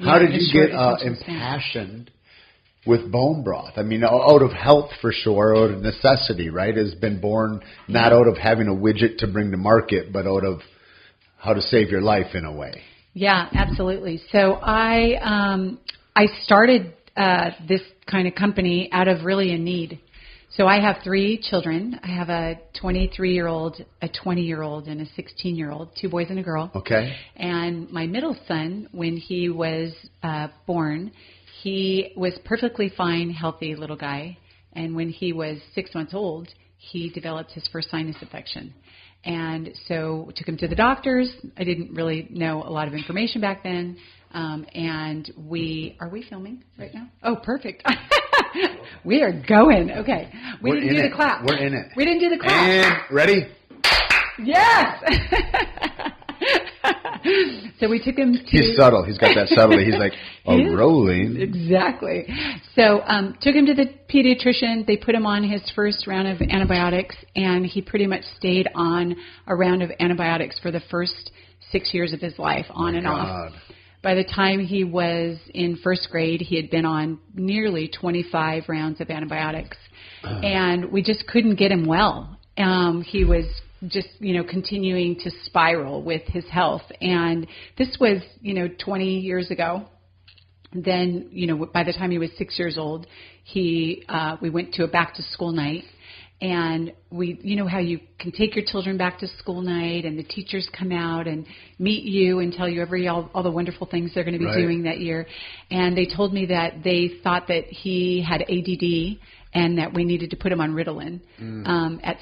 How did you get impassioned with bone broth? I mean, out of health for sure, out of necessity, right? Has been born not out of having a widget to bring to market, but out of how to save your life in a way. Yeah, absolutely. So I started this kind of company out of really a need. So I have 3 children. I have a 23-year-old, a 20-year-old, and a 16-year-old, 2 boys and a girl. Okay. And my middle son, when he was born, he was perfectly fine, healthy little guy. And when he was 6 months old, he developed his first sinus infection. And so we took him to the doctors. I didn't really know a lot of information back then. And are we filming right now? Oh, perfect. We are going. Okay. We didn't do the clap. We're in it. We didn't do the clap. And ready? Yes. So we took him to... He's subtle. He's got that subtlety. He's like, rolling. Exactly. So took him to the pediatrician. They put him on his first round of antibiotics, and he pretty much stayed on a round of antibiotics for the first 6 years of his life, on and off. By the time he was in first grade, he had been on nearly 25 rounds of antibiotics, and we just couldn't get him well. He was just, continuing to spiral with his health. And this was, 20 years ago. Then, by the time he was 6 years old, we went to a back to school night. And how you can take your children back to school night and the teachers come out and meet you and tell you all the wonderful things they're going to be doing that year. And they told me that they thought that he had ADD and that we needed to put him on Ritalin at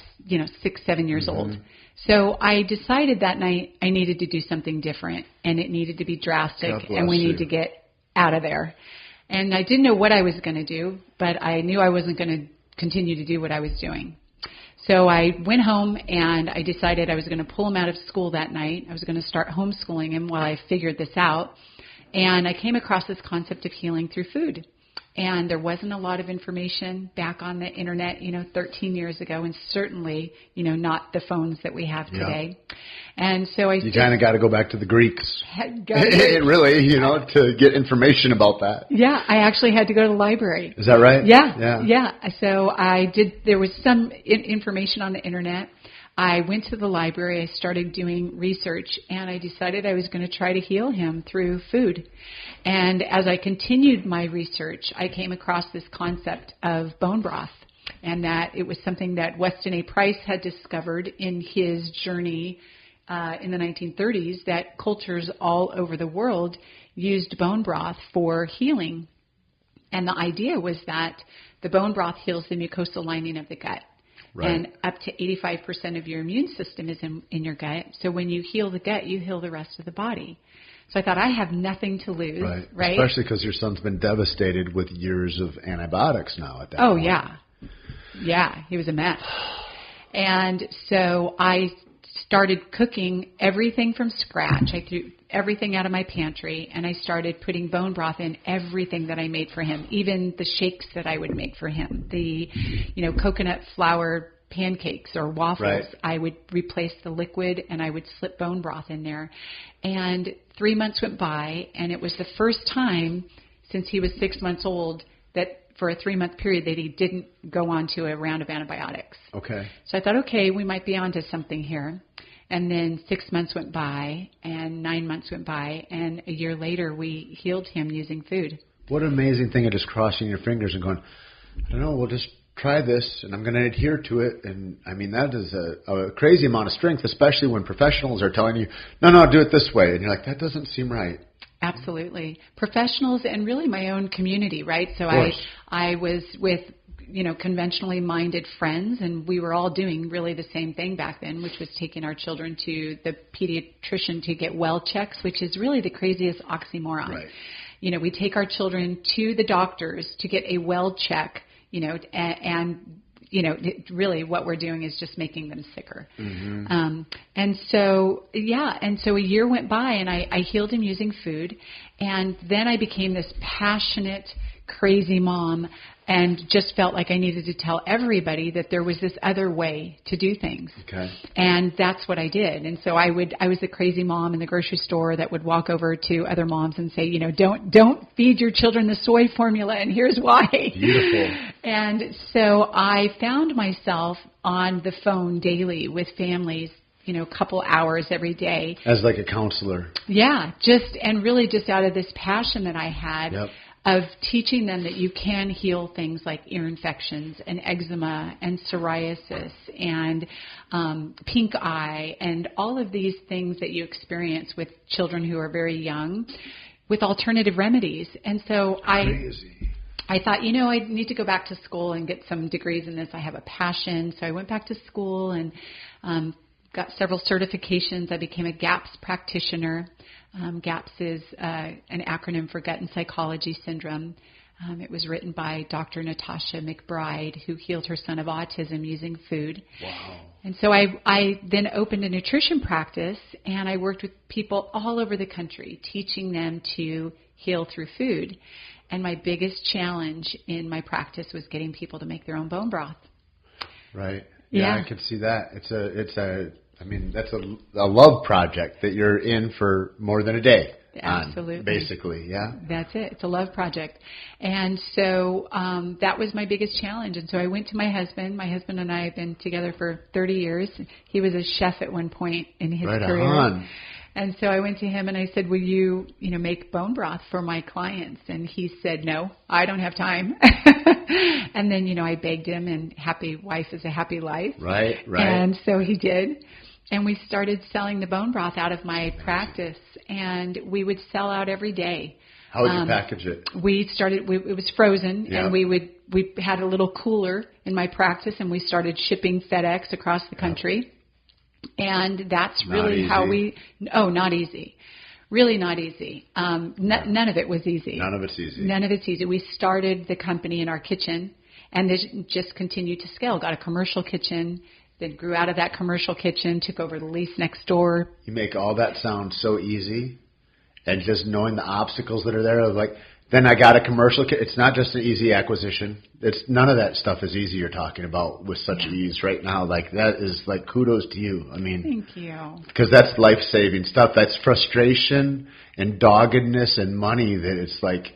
6, 7 years old. So I decided that night I needed to do something different, and it needed to be drastic, and we need to get out of there. And I didn't know what I was going to do, but I knew I wasn't going to continue to do what I was doing. So I went home and I decided I was going to pull him out of school that night. I was going to start homeschooling him while I figured this out. And I came across this concept of healing through food. And there wasn't a lot of information back on the internet, 13 years ago, and certainly, not the phones that we have today. And so you kind of got to go back to the Greeks. Really, to get information about that. Yeah, I actually had to go to the library. Is that right? Yeah. So I did. There was some information on the internet. I went to the library, I started doing research, and I decided I was going to try to heal him through food. And as I continued my research, I came across this concept of bone broth, and that it was something that Weston A. Price had discovered in his journey in the 1930s, that cultures all over the world used bone broth for healing. And the idea was that the bone broth heals the mucosal lining of the gut. Right. And up to 85% of your immune system is in your gut. So when you heal the gut, you heal the rest of the body. So I thought, I have nothing to lose, right? Especially because your son's been devastated with years of antibiotics now at that point. Yeah, he was a mess. And so I started cooking everything from scratch. I threw everything out of my pantry, and I started putting bone broth in everything that I made for him, even the shakes that I would make for him, the coconut flour pancakes or waffles. I would replace the liquid, and I would slip bone broth in there. And 3 months went by, and it was the first time since he was 6 months old that for a 3-month period that he didn't go on to a round of antibiotics. Okay. So I thought, okay, we might be onto something here. And then 6 months went by, and 9 months went by, and a year later we healed him using food. What an amazing thing of just crossing your fingers and going, I don't know, we'll just try this, and I'm going to adhere to it. And, I mean, that is a crazy amount of strength, especially when professionals are telling you, no, do it this way. And you're like, that doesn't seem right. Absolutely. Professionals and really my own community, right? So I was with conventionally minded friends, and we were all doing really the same thing back then, which was taking our children to the pediatrician to get well checks, which is really the craziest oxymoron. Right. We take our children to the doctors to get a well check, and really what we're doing is just making them sicker. Mm-hmm. And so a year went by, and I healed him using food, and then I became this passionate, crazy mom and just felt like I needed to tell everybody that there was this other way to do things. Okay. And that's what I did. And so I was the crazy mom in the grocery store that would walk over to other moms and say, you know, don't feed your children the soy formula, and here's why. Beautiful. And so I found myself on the phone daily with families, you know, a couple hours every day. As like a counselor. Yeah, really just out of this passion that I had. Yep. Of teaching them that you can heal things like ear infections and eczema and psoriasis and pink eye and all of these things that you experience with children who are very young with alternative remedies. And so I thought, you know, I need to go back to school and get some degrees in this. I have a passion. So I went back to school and got several certifications. I became a GAPS practitioner. GAPS is an acronym for Gut and Psychology Syndrome. It was written by Dr. Natasha McBride, who healed her son of autism using food. Wow. And so I then opened a nutrition practice, and I worked with people all over the country, teaching them to heal through food. And my biggest challenge in my practice was getting people to make their own bone broth. Right. Yeah. I could see that. I mean, that's a love project that you're in for more than a day. Absolutely. Basically, yeah. That's it. It's a love project. And so that was my biggest challenge. And so I went to my husband. My husband and I have been together for 30 years. He was a chef at one point in his career. On. And so I went to him and I said, will you make bone broth for my clients? And he said, no, I don't have time. And then, I begged him, and happy wife is a happy life. Right. And so he did. And we started selling the bone broth out of my practice, and we would sell out every day. How would you package it? It was frozen, Yep. and we had a little cooler in my practice, and we started shipping FedEx across the country. And that's really how not easy. Really not easy. None of it was easy. None of it's easy. None of it's easy. We started the company in our kitchen, and it just continued to scale. Got a commercial kitchen, then grew out of that commercial kitchen, took over the lease next door. You make all that sound so easy, and just knowing the obstacles that are there, like, then I got a commercial kitchen. It's not just an easy acquisition. None of that stuff is easy you're talking about with such ease right now. Like, that is like kudos to you. I mean, thank you. Because that's life-saving stuff. That's frustration and doggedness and money that it's like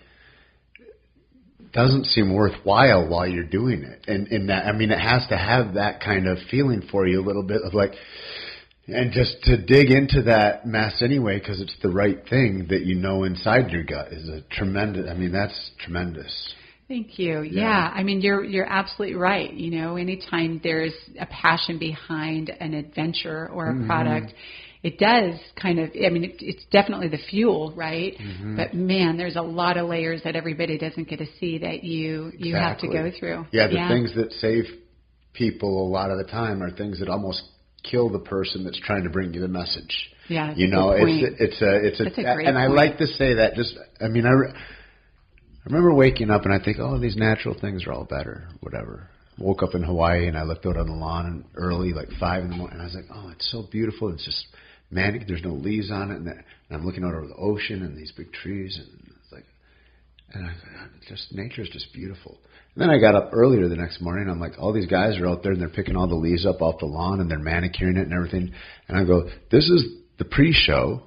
doesn't seem worthwhile while you're doing it. And in that, I mean, it has to have that kind of feeling for you a little bit of like, and just to dig into that mess anyway, because it's the right thing that inside your gut is a tremendous, I mean, that's tremendous. Thank you. Yeah. I mean, you're absolutely right. Anytime there's a passion behind an adventure or a product, it does it's definitely the fuel, right? Mm-hmm. But man, there's a lot of layers that everybody doesn't get to see that you have to go through. Yeah, the things that save people a lot of the time are things that almost kill the person that's trying to bring you the message. Yeah, it's a great point. I like to say that. I remember waking up and I think, these natural things are all better, whatever. Woke up in Hawaii and I looked out on the lawn early, like 5 in the morning, and I was like, it's so beautiful. It's just manic. There's no leaves on it, and I'm looking out over the ocean and these big trees, and it's like, and nature's just beautiful. And then I got up earlier the next morning. I'm like, all these guys are out there and they're picking all the leaves up off the lawn and they're manicuring it and everything. And I go, this is the pre-show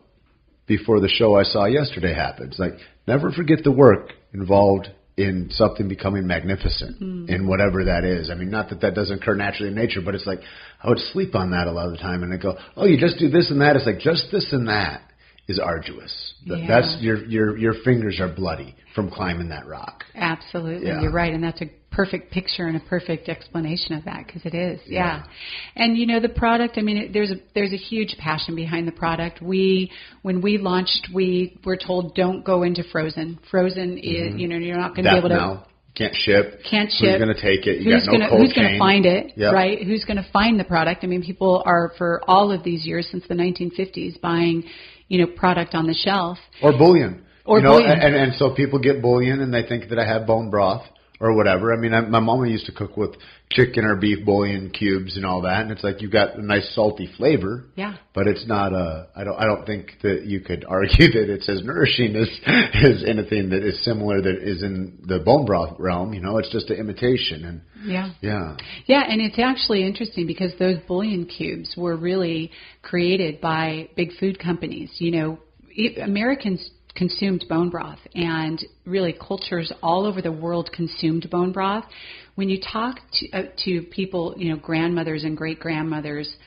before the show I saw yesterday happens. Like, never forget the work involved in something becoming magnificent in whatever that is. I mean, not that doesn't occur naturally in nature, but it's like I would sleep on that a lot of the time, and I go, you just do this and that. It's like just this and that is arduous. Yeah. That's your fingers are bloody from climbing that rock. Absolutely, Yeah. You're right, and that's a perfect picture and a perfect explanation of that, because it is. Yeah. And the product. I mean, there's a huge passion behind the product. When we launched, we were told don't go into frozen. Frozen is you're not going to be able to. Now. Can't ship. Who's going to take it? Who's going to find it? Yep. Right? Who's going to find the product? I mean, people are for all of these years since the 1950s buying, product on the shelf or bullion. Bullion. And so people get bullion and they think that I have bone broth, or whatever. I mean, my mama used to cook with chicken or beef bouillon cubes and all that, and it's like you got a nice salty flavor. Yeah. But it's not I don't think that you could argue that it's as nourishing as anything that is similar that is in the bone broth realm. You know, it's just an imitation. And yeah, and it's actually interesting because those bouillon cubes were really created by big food companies. You know, Americans consumed bone broth, and really cultures all over the world consumed bone broth. When you talk to people, you know, grandmothers and great-grandmothers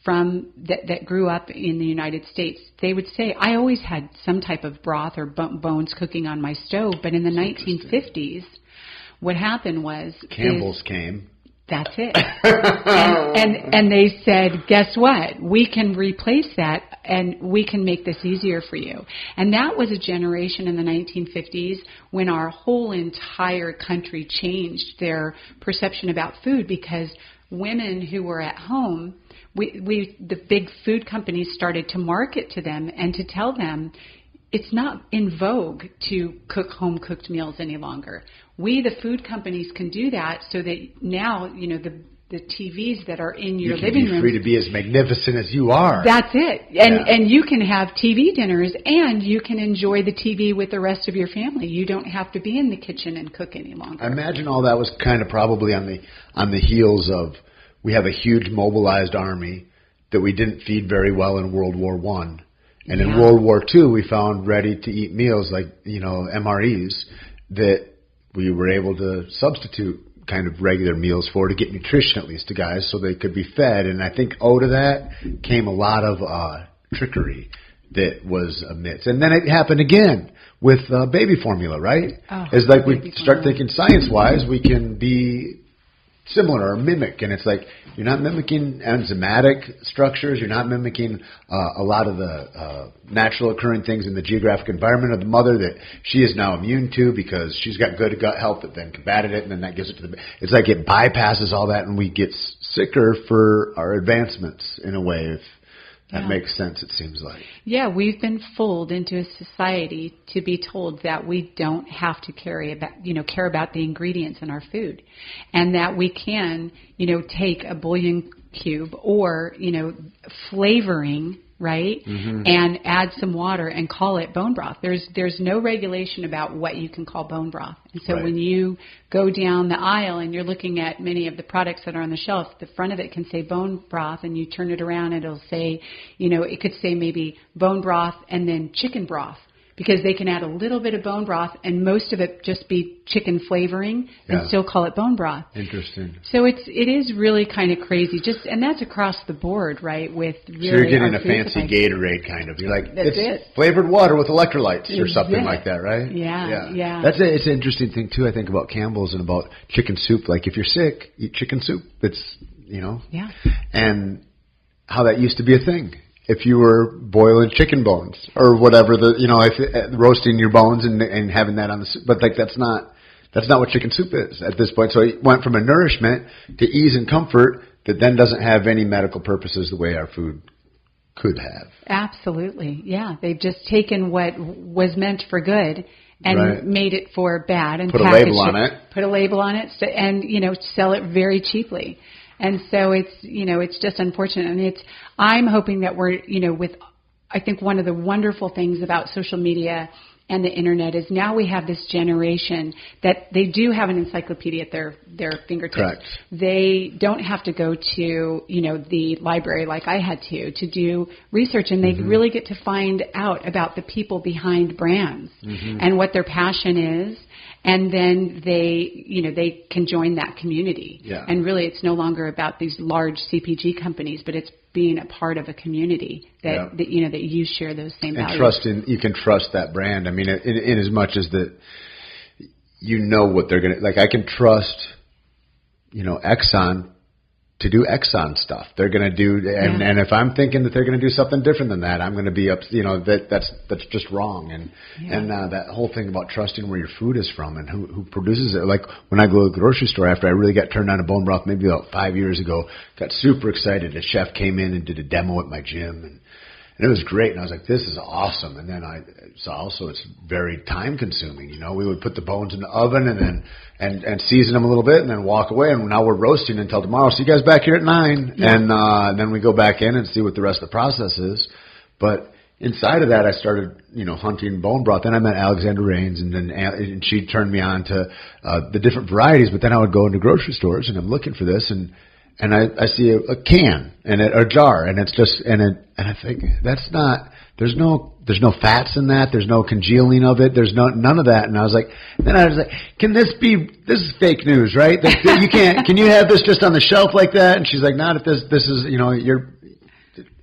from that grew up in the United States, they would say, I always had some type of broth or bones cooking on my stove, but in the 1950s, what happened was Campbell's came. That's it. and they said, guess what? We can replace that and we can make this easier for you. And that was a generation in the 1950s when our whole entire country changed their perception about food, because women who were at home, the big food companies started to market to them and to tell them, it's not in vogue to cook home-cooked meals any longer. We, the food companies, can do that so that now, you know, the TVs that are in your living room. You can be free to be as magnificent as you are. That's it. And you can have TV dinners, and you can enjoy the TV with the rest of your family. You don't have to be in the kitchen and cook any longer. I imagine all that was kind of probably on the heels of, we have a huge mobilized army that we didn't feed very well in World War I. And in World War II, we found ready-to-eat meals like, you know, MREs that we were able to substitute kind of regular meals for to get nutrition at least to guys so they could be fed. And I think out of that came a lot of trickery that was amidst. And then it happened again with baby formula, right? It's like we start thinking science-wise, we can be similar or mimic, and it's like you're not mimicking enzymatic structures, you're not mimicking a lot of the natural occurring things in the geographic environment of the mother that she is now immune to because she's got good gut health that then combated it, and then that gives it to the... It's like it bypasses all that, and we get sicker for our advancements in a way, if that makes sense, it seems like. Yeah, we've been fooled into a society to be told that we don't have to care about the ingredients in our food, and that we can, you know, take a bouillon cube or, you know, flavoring, right, and add some water and call it bone broth. There's no regulation about what you can call bone broth. And so when you go down the aisle and you're looking at many of the products that are on the shelf, the front of it can say bone broth, and you turn it around and it'll say, you know, it could say maybe bone broth and then chicken broth, because they can add a little bit of bone broth and most of it just be chicken flavoring and still call it bone broth. Interesting. So it is really kind of crazy. And that's across the board, right? With really, so you're getting a fancy Gatorade kind of. You're like, it's flavored water with electrolytes or something like that, right? Yeah. That's it's an interesting thing too. I think about Campbell's and about chicken soup. Like if you're sick, eat chicken soup. It's, you know, and how that used to be a thing. If you were boiling chicken bones or whatever, roasting your bones and having that on the soup, but like that's not what chicken soup is at this point. So it went from a nourishment to ease and comfort that then doesn't have any medical purposes the way our food could have. Absolutely, yeah. They've just taken what was meant for good and made it for bad and put a label on it. Put a label on it, and sell it very cheaply. And so it's just unfortunate. And I'm hoping that we're, I think one of the wonderful things about social media and the internet is now we have this generation that they do have an encyclopedia at their fingertips. Correct. They don't have to go to, the library like I had to do research, and they really get to find out about the people behind brands and what their passion is. And then they can join that community. Yeah. And really it's no longer about these large CPG companies, but it's being a part of a community that you share those same values. And you can trust that brand. I mean, in as much as that, what they're going to, like I can trust, Exxon to do Exxon stuff. They're going to do, and if I'm thinking that they're going to do something different than that, I'm going to be up. That's just wrong. And that whole thing about trusting where your food is from and who produces it. Like when I go to the grocery store after I really got turned on to bone broth, maybe about 5 years ago, got super excited. A chef came in and did a demo at my gym, And it was great. And I was like, this is awesome. And then I saw also it's very time consuming. You know, we would put the bones in the oven and then, and season them a little bit and then walk away. And now we're roasting until tomorrow. See you guys back here at 9. Yeah. And then we go back in and see what the rest of the process is. But inside of that, I started, you know, hunting bone broth. Then I met Alexander Rains, and she turned me on to the different varieties. But then I would go into grocery stores, and I'm looking for this, and I see a can and a jar, and it's just and I think that's not. There's no fats in that. There's no congealing of it. There's none of that. And I was like, can this is fake news, right? That you can't. Can you have this just on the shelf like that? And she's like, not if this is, you know, you're.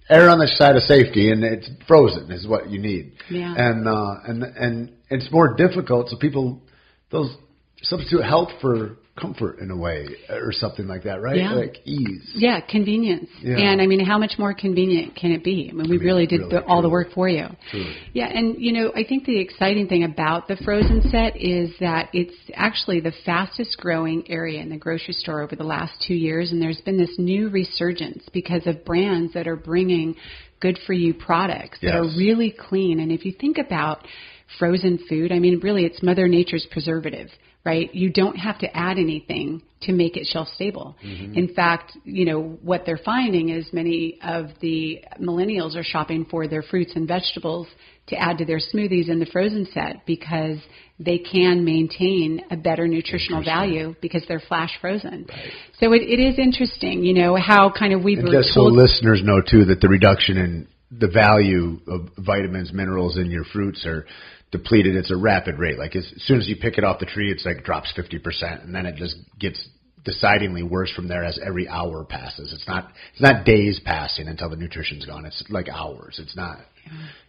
Err on the side of safety, and it's frozen is what you need. Yeah. And it's more difficult, so people those substitute health for comfort in a way or something like that, right? Yeah. Like ease. Yeah, convenience. Yeah. And I mean, how much more convenient can it be? I mean, we really did all the work for you. Truly. Yeah, and you know, I think the exciting thing about the frozen set is that it's actually the fastest growing area in the grocery store over the last 2 years, and there's been this new resurgence because of brands that are bringing good for you products that are really clean. And if you think about frozen food, I mean, really it's Mother Nature's preservative. Right? You don't have to add anything to make it shelf stable. Mm-hmm. In fact, you know, what they're finding is many of the millennials are shopping for their fruits and vegetables to add to their smoothies in the frozen set because they can maintain a better nutritional value because they're flash frozen. Right. So it is interesting, you know, how kind of we've... And just so listeners know, too, that the reduction in the value of vitamins, minerals in your fruits are depleted. It's a rapid rate. Like as soon as you pick it off the tree, it's like drops 50%, and then it just gets decidingly worse from there as every hour passes. It's not days passing until the nutrition's gone. It's like hours. It's not.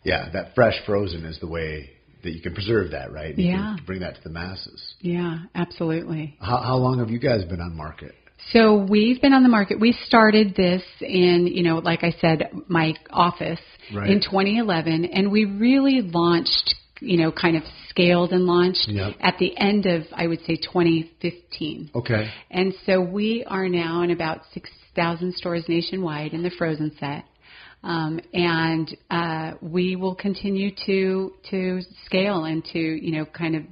Yeah, that fresh frozen is the way that you can preserve that, right? You can bring that to the masses. Yeah, absolutely. How long have you guys been on market? So we've been on the market. We started this in, you know, like I said, my office in 2011, and we really launched, you know, kind of scaled and launched at the end of, I would say, 2015. Okay. And so we are now in about 6,000 stores nationwide in the frozen set. And we will continue to scale and to, you know, kind of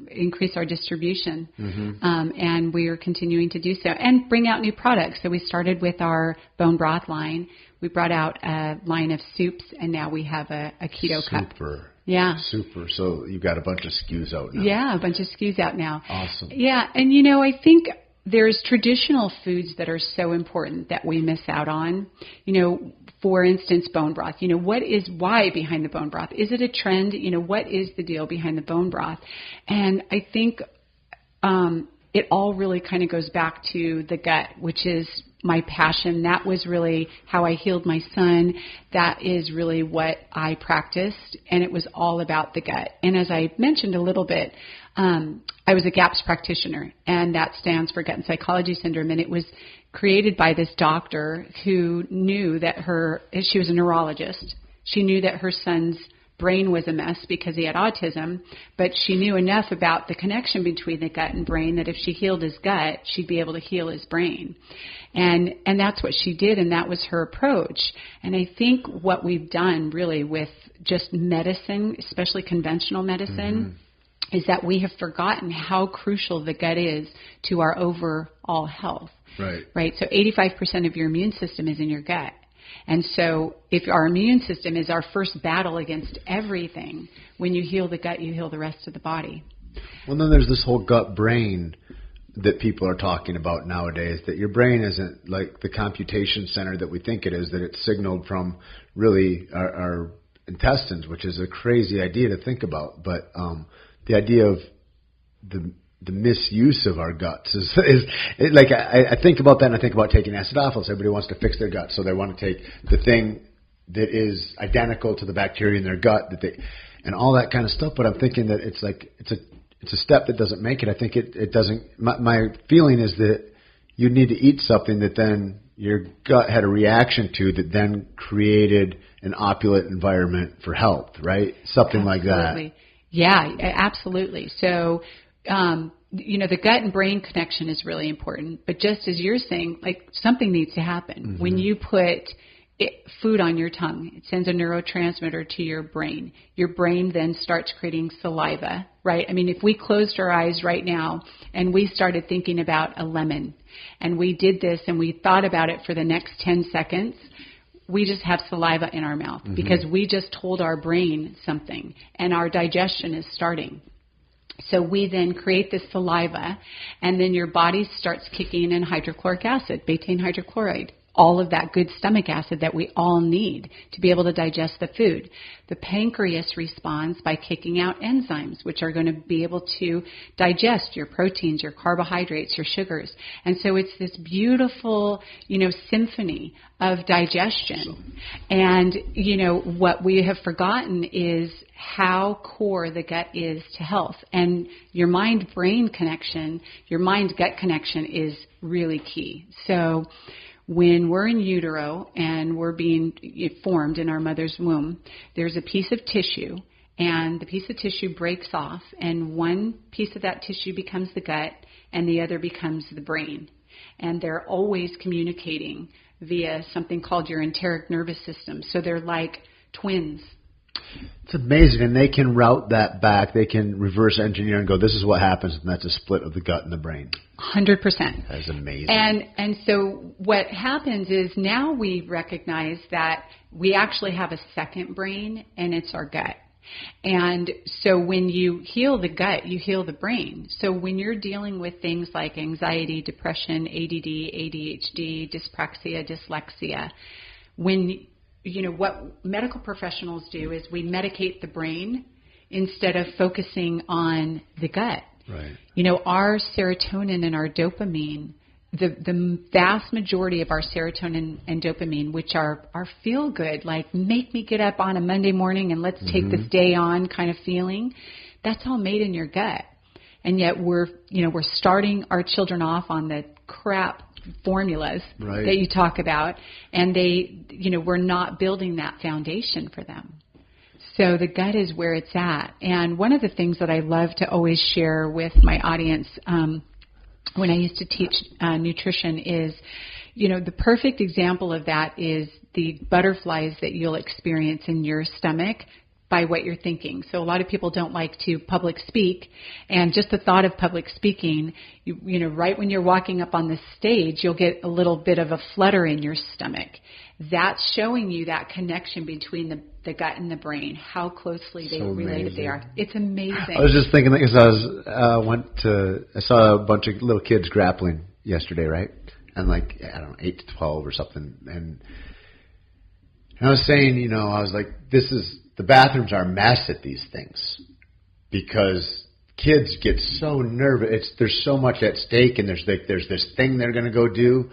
increase our distribution. Mm-hmm. And we are continuing to do so and bring out new products. So we started with our bone broth line. We brought out a line of soups, and now we have a keto cup. Super. Yeah. Super. So you've got a bunch of SKUs out now. Yeah, a bunch of SKUs out now. Awesome. Yeah, and you know, I think there's traditional foods that are so important that we miss out on. You know, for instance, bone broth. You know, why behind the bone broth? Is it a trend? You know, what is the deal behind the bone broth? And I think it all really kind of goes back to the gut, which is my passion. That was really how I healed my son. That is really what I practiced, and it was all about the gut. And as I mentioned a little bit, I was a GAPS practitioner, and that stands for Gut and Psychology Syndrome, and it was created by this doctor who knew that she was a neurologist. She knew that her son's brain was a mess because he had autism, but she knew enough about the connection between the gut and brain that if she healed his gut, she'd be able to heal his brain. And that's what she did, and that was her approach. And I think what we've done really with just medicine, especially conventional medicine, is that we have forgotten how crucial the gut is to our overall health. Right. So 85% of your immune system is in your gut. And so if our immune system is our first battle against everything, when you heal the gut, you heal the rest of the body. Well, then there's this whole gut brain that people are talking about nowadays, that your brain isn't like the computation center that we think it is, that it's signaled from really our intestines, which is a crazy idea to think about. But the idea of the misuse of our guts is like I think about that, and I think about taking acidophilus. Everybody wants to fix their gut, so they want to take the thing that is identical to the bacteria in their gut and all that kind of stuff. But I'm thinking that it's a step that doesn't make it. I think it doesn't. My feeling is that you need to eat something that then your gut had a reaction to, that then created an opulent environment for health, right? Something like that. Yeah, absolutely. So, you know, the gut and brain connection is really important. But just as you're saying, like, something needs to happen. When you put food on your tongue. It sends a neurotransmitter to your brain. Your brain then starts creating saliva, right? I mean, if we closed our eyes right now and we started thinking about a lemon, and we did this and we thought about it for the next 10 seconds, we just have saliva in our mouth because we just told our brain something, and our digestion is starting. So we then create this saliva, and then your body starts kicking in hydrochloric acid, betaine hydrochloride, all of that good stomach acid that we all need to be able to digest the food. The pancreas responds by kicking out enzymes, which are going to be able to digest your proteins, your carbohydrates, your sugars. And so it's this beautiful, symphony of digestion. And, what we have forgotten is how core the gut is to health. And your mind-brain connection, your mind-gut connection is really key. So when we're in utero and we're being formed in our mother's womb, there's a piece of tissue, and the piece of tissue breaks off, and one piece of that tissue becomes the gut, and the other becomes the brain. And they're always communicating via something called your enteric nervous system. So they're like twins. It's amazing, and they can route that back. They can reverse engineer and go, this is what happens, and that's a split of the gut and the brain. 100%. That is amazing. And so what happens is now we recognize that we actually have a second brain, and it's our gut. And so when you heal the gut, you heal the brain. So when you're dealing with things like anxiety, depression, ADD, ADHD, dyspraxia, dyslexia, what medical professionals do is we medicate the brain instead of focusing on the gut. Right. Our serotonin and our dopamine, the vast majority of our serotonin and dopamine, which are feel good, like make me get up on a Monday morning and let's take this day on kind of feeling, that's all made in your gut. And yet we're starting our children off on the crap formulas that you talk about, and we're not building that foundation for them. So the gut is where it's at. And one of the things that I love to always share with my audience when I used to teach nutrition is, the perfect example of that is the butterflies that you'll experience in your stomach by what you're thinking. So a lot of people don't like to public speak, and just the thought of public speaking, right when you're walking up on the stage, you'll get a little bit of a flutter in your stomach. That's showing you that connection between the gut and the brain, how closely related they are. It's amazing. I was just thinking, because I saw a bunch of little kids grappling yesterday, right? And 8 to 12 or something, and I was saying, I was like, the bathrooms are a mess at these things because kids get so nervous. There's so much at stake, and there's this thing they're going to go do,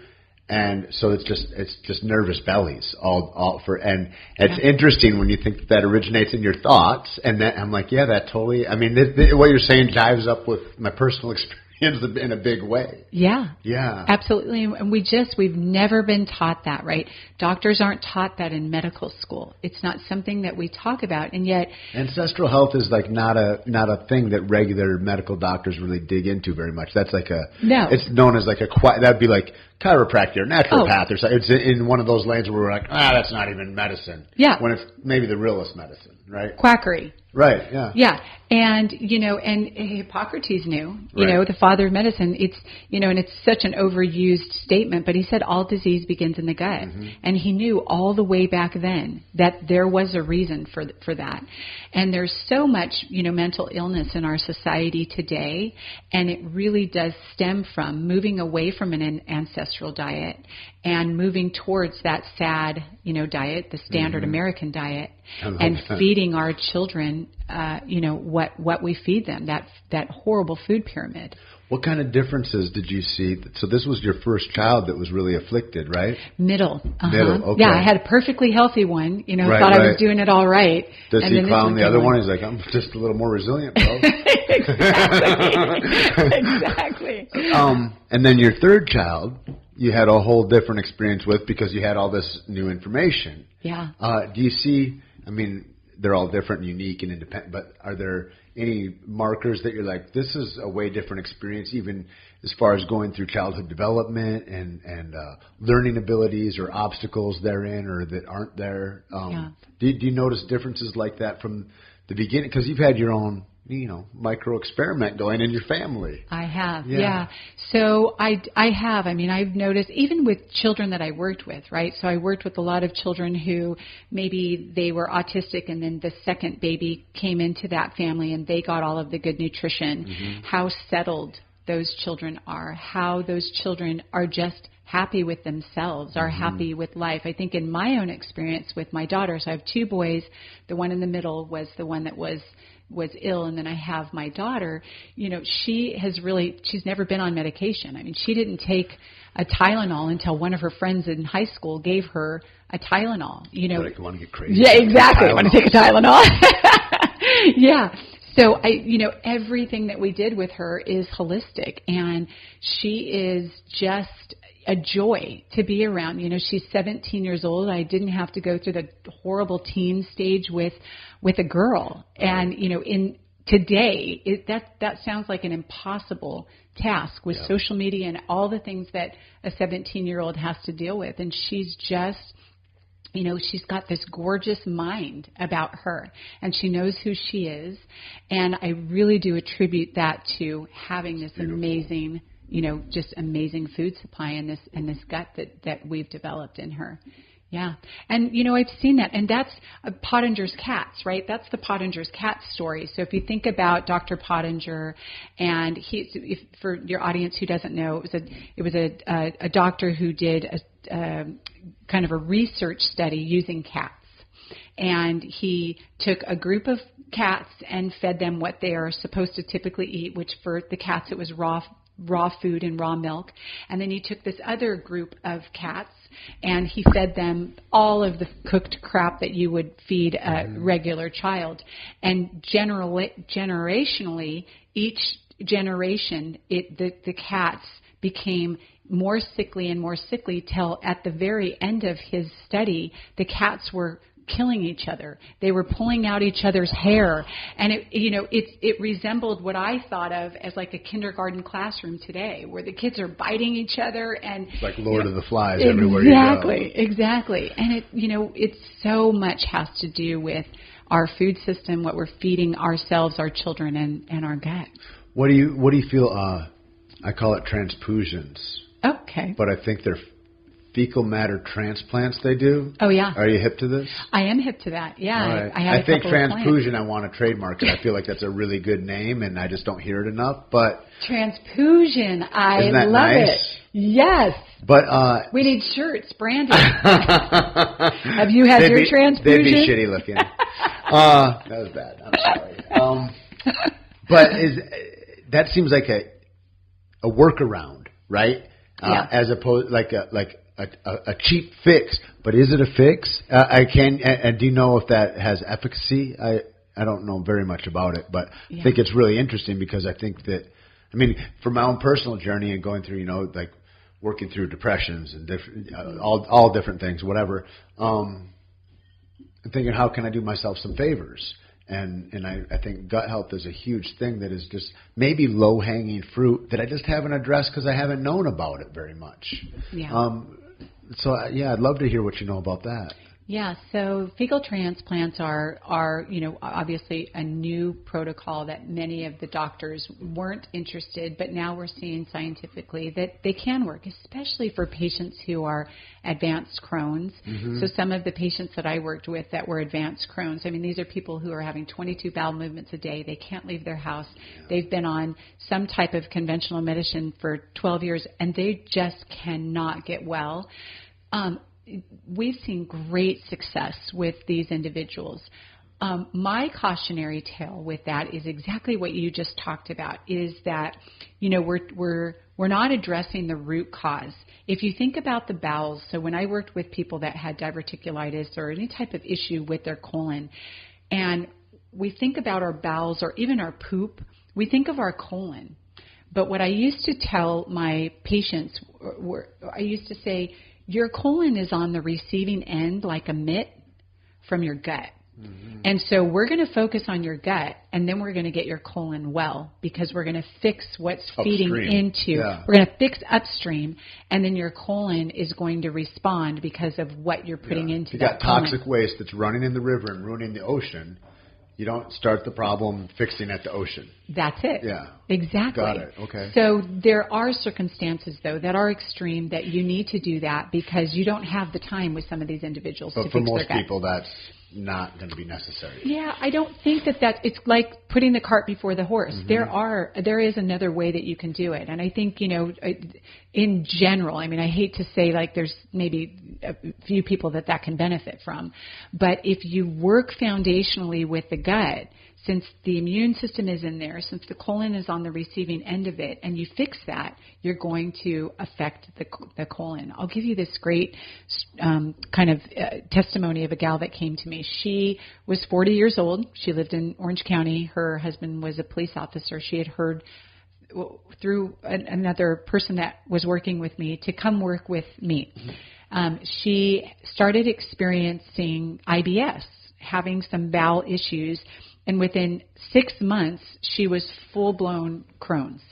and so it's just nervous bellies and it's interesting when you think that originates in your thoughts, and that I'm like, yeah, that totally. I mean, what you're saying jives up with my personal experience in a big way. Yeah. Yeah. Absolutely. And we've never been taught that, right? Doctors aren't taught that in medical school. It's not something that we talk about, and yet ancestral health is not a thing that regular medical doctors really dig into very much. That's it's known as that'd be like chiropractor, naturopath, or something. It's in one of those lanes where we're like, that's not even medicine. Yeah. When it's maybe the realest medicine, right? Quackery. Right, yeah. Yeah. And, and Hippocrates knew, the father of medicine, and it's such an overused statement, but he said all disease begins in the gut. And he knew all the way back then that there was a reason for that. And there's so much, mental illness in our society today, and it really does stem from moving away from an ancestral diet and moving towards that sad, diet, the standard American diet, and feeding our children, what we feed them, that horrible food pyramid. What kind of differences did you see? So this was your first child that was really afflicted, right? Middle. Middle, okay. Yeah, I had a perfectly healthy one, thought I was doing it all right. Does he clown the other one? He's like, I'm just a little more resilient, bro. Exactly. And then your third child, you had a whole different experience with because you had all this new information. Yeah. Do you see, they're all different, and unique, and independent. But are there any markers that you're like, this is a way different experience, even as far as going through childhood development and learning abilities or obstacles therein or that aren't there? Do you notice differences like that from the beginning? Because you've had your own, micro experiment going in your family. I have, yeah. So I have. I mean, I've noticed even with children that I worked with, right? So I worked with a lot of children who maybe they were autistic, and then the second baby came into that family and they got all of the good nutrition. How settled those children are, how those children are just happy with themselves, are happy with life. I think in my own experience with my daughters, I have two boys. The one in the middle was the one that was ill, and then I have my daughter. She's never been on medication. I mean, she didn't take a Tylenol until one of her friends in high school gave her a Tylenol. Like, you want to get crazy. Yeah, exactly. I want to take a Tylenol. Yeah. So everything that we did with her is holistic, and she is just a joy to be around. She's 17 years old. I didn't have to go through the horrible teen stage with a girl. And, in today, that sounds like an impossible task with social media and all the things that a 17-year-old has to deal with. And she's just, she's got this gorgeous mind about her, and she knows who she is. And I really do attribute that to having this amazing, just amazing food supply and this gut that we've developed in her. Yeah. And, I've seen that. And that's Pottinger's cats, right? That's the Pottinger's cat story. So if you think about Dr. Pottinger, and for your audience who doesn't know, it was a doctor who did a kind of a research study using cats. And he took a group of cats and fed them what they are supposed to typically eat, which for the cats it was raw food and raw milk. And then he took this other group of cats and he fed them all of the cooked crap that you would feed a regular child. And generationally, each generation, the cats became more sickly and more sickly till at the very end of his study, the cats were killing each other. They were pulling out each other's hair, and it resembled what I thought of as like a kindergarten classroom today, where the kids are biting each other, and it's like Lord of the Flies everywhere you go. Exactly. And it's so much has to do with our food system, what we're feeding ourselves, our children, and our gut. What do you feel? I call it transfusions. Okay. But I think they're fecal matter transplants they do. Oh, yeah. Are you hip to this? I am hip to that, yeah. Right. I think transfusion, I want to trademark it. I feel like that's a really good name, and I just don't hear it enough. But transfusion, I isn't that love nice? It. Yes. But we need shirts branded. Have you had your transfusion? They'd be shitty looking. That was bad. I'm sorry. But that seems like a workaround, right? Yeah. As opposed like a cheap fix, but is it a fix? And do you know if that has efficacy? I don't know very much about it, but I think it's really interesting because I think that, for my own personal journey and going through, like working through depressions and different, all different things, whatever. I'm thinking, how can I do myself some favors? And I think gut health is a huge thing that is just maybe low-hanging fruit that I just haven't addressed because I haven't known about it very much. Yeah. So, I'd love to hear what you know about that. Yeah, so fecal transplants are obviously a new protocol that many of the doctors weren't interested, but now we're seeing scientifically that they can work, especially for patients who are advanced Crohn's. So some of the patients that I worked with that were advanced Crohn's, these are people who are having 22 bowel movements a day. They can't leave their house. They've been on some type of conventional medicine for 12 years, and they just cannot get well. We've seen great success with these individuals. My cautionary tale with that is exactly what you just talked about, is that, we're not addressing the root cause. If you think about the bowels, so when I worked with people that had diverticulitis or any type of issue with their colon, and we think about our bowels or even our poop, we think of our colon. But what I used to tell my patients, I used to say, your colon is on the receiving end like a mitt from your gut. And so we're going to focus on your gut, and then we're going to get your colon well, because we're going to fix what's feeding into. We're going to fix upstream, and then your colon is going to respond because of what you're putting into you that got toxic waste that's running in the river and ruining the ocean. You don't start the problem fixing at the ocean. That's it. Yeah. Exactly. Got it. Okay. So there are circumstances, though, that are extreme that you need to do that because you don't have the time with some of these individuals to fix their gut. But for most people, that's not going to be necessary. Yeah, I don't think it's like putting the cart before the horse. There is another way that you can do it. And I think, in general, I mean, I hate to say like there's maybe a few people that can benefit from, but if you work foundationally with the gut, since the immune system is in there, since the colon is on the receiving end of it, and you fix that, you're going to affect the colon. I'll give you this great testimony of a gal that came to me. She was 40 years old. She lived in Orange County. Her husband was a police officer. She had heard through another person that was working with me to come work with me. She started experiencing IBS, having some bowel issues. And within 6 months, she was full-blown Crohn's.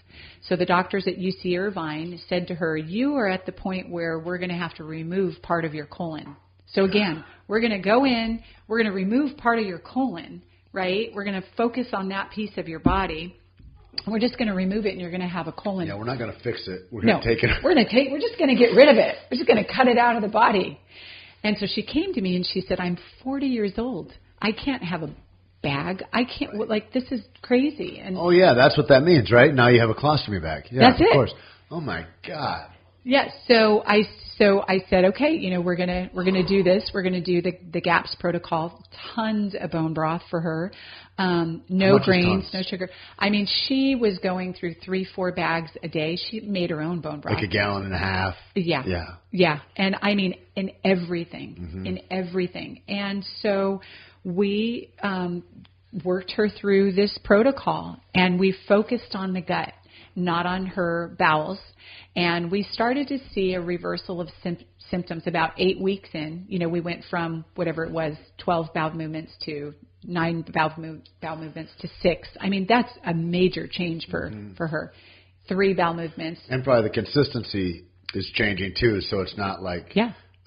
So the doctors at UC Irvine said to her, you are at the point where we're going to have to remove part of your colon. So again, we're going to go in, we're going to remove part of your colon, right? We're going to focus on that piece of your body. We're just going to remove it, and you're going to have a colon. Yeah, we're not going to fix it. We're going to take it. We're just going to get rid of it. We're just going to cut it out of the body. And so she came to me, and she said, I'm 40 years old. I can't have a bag. I can't, this is crazy. And oh yeah, that's what that means, right? Now you have a colostomy bag. Yeah, that's it. Of course. Oh my God. Yes. So I said, okay, we're gonna do this. We're gonna do the GAPS protocol. Tons of bone broth for her. No grains, no sugar. I mean, she was going through 3-4 bags a day. She made her own bone broth. Like a gallon and a half. Yeah. Yeah. Yeah. And I mean, in everything. And so we worked her through this protocol, and we focused on the gut, not on her bowels. And we started to see a reversal of symptoms about 8 weeks in. We went from whatever it was, 12 bowel movements to 9 bowel movements to 6. I mean, that's a major change for her. 3 bowel movements. And probably the consistency is changing too, so it's not like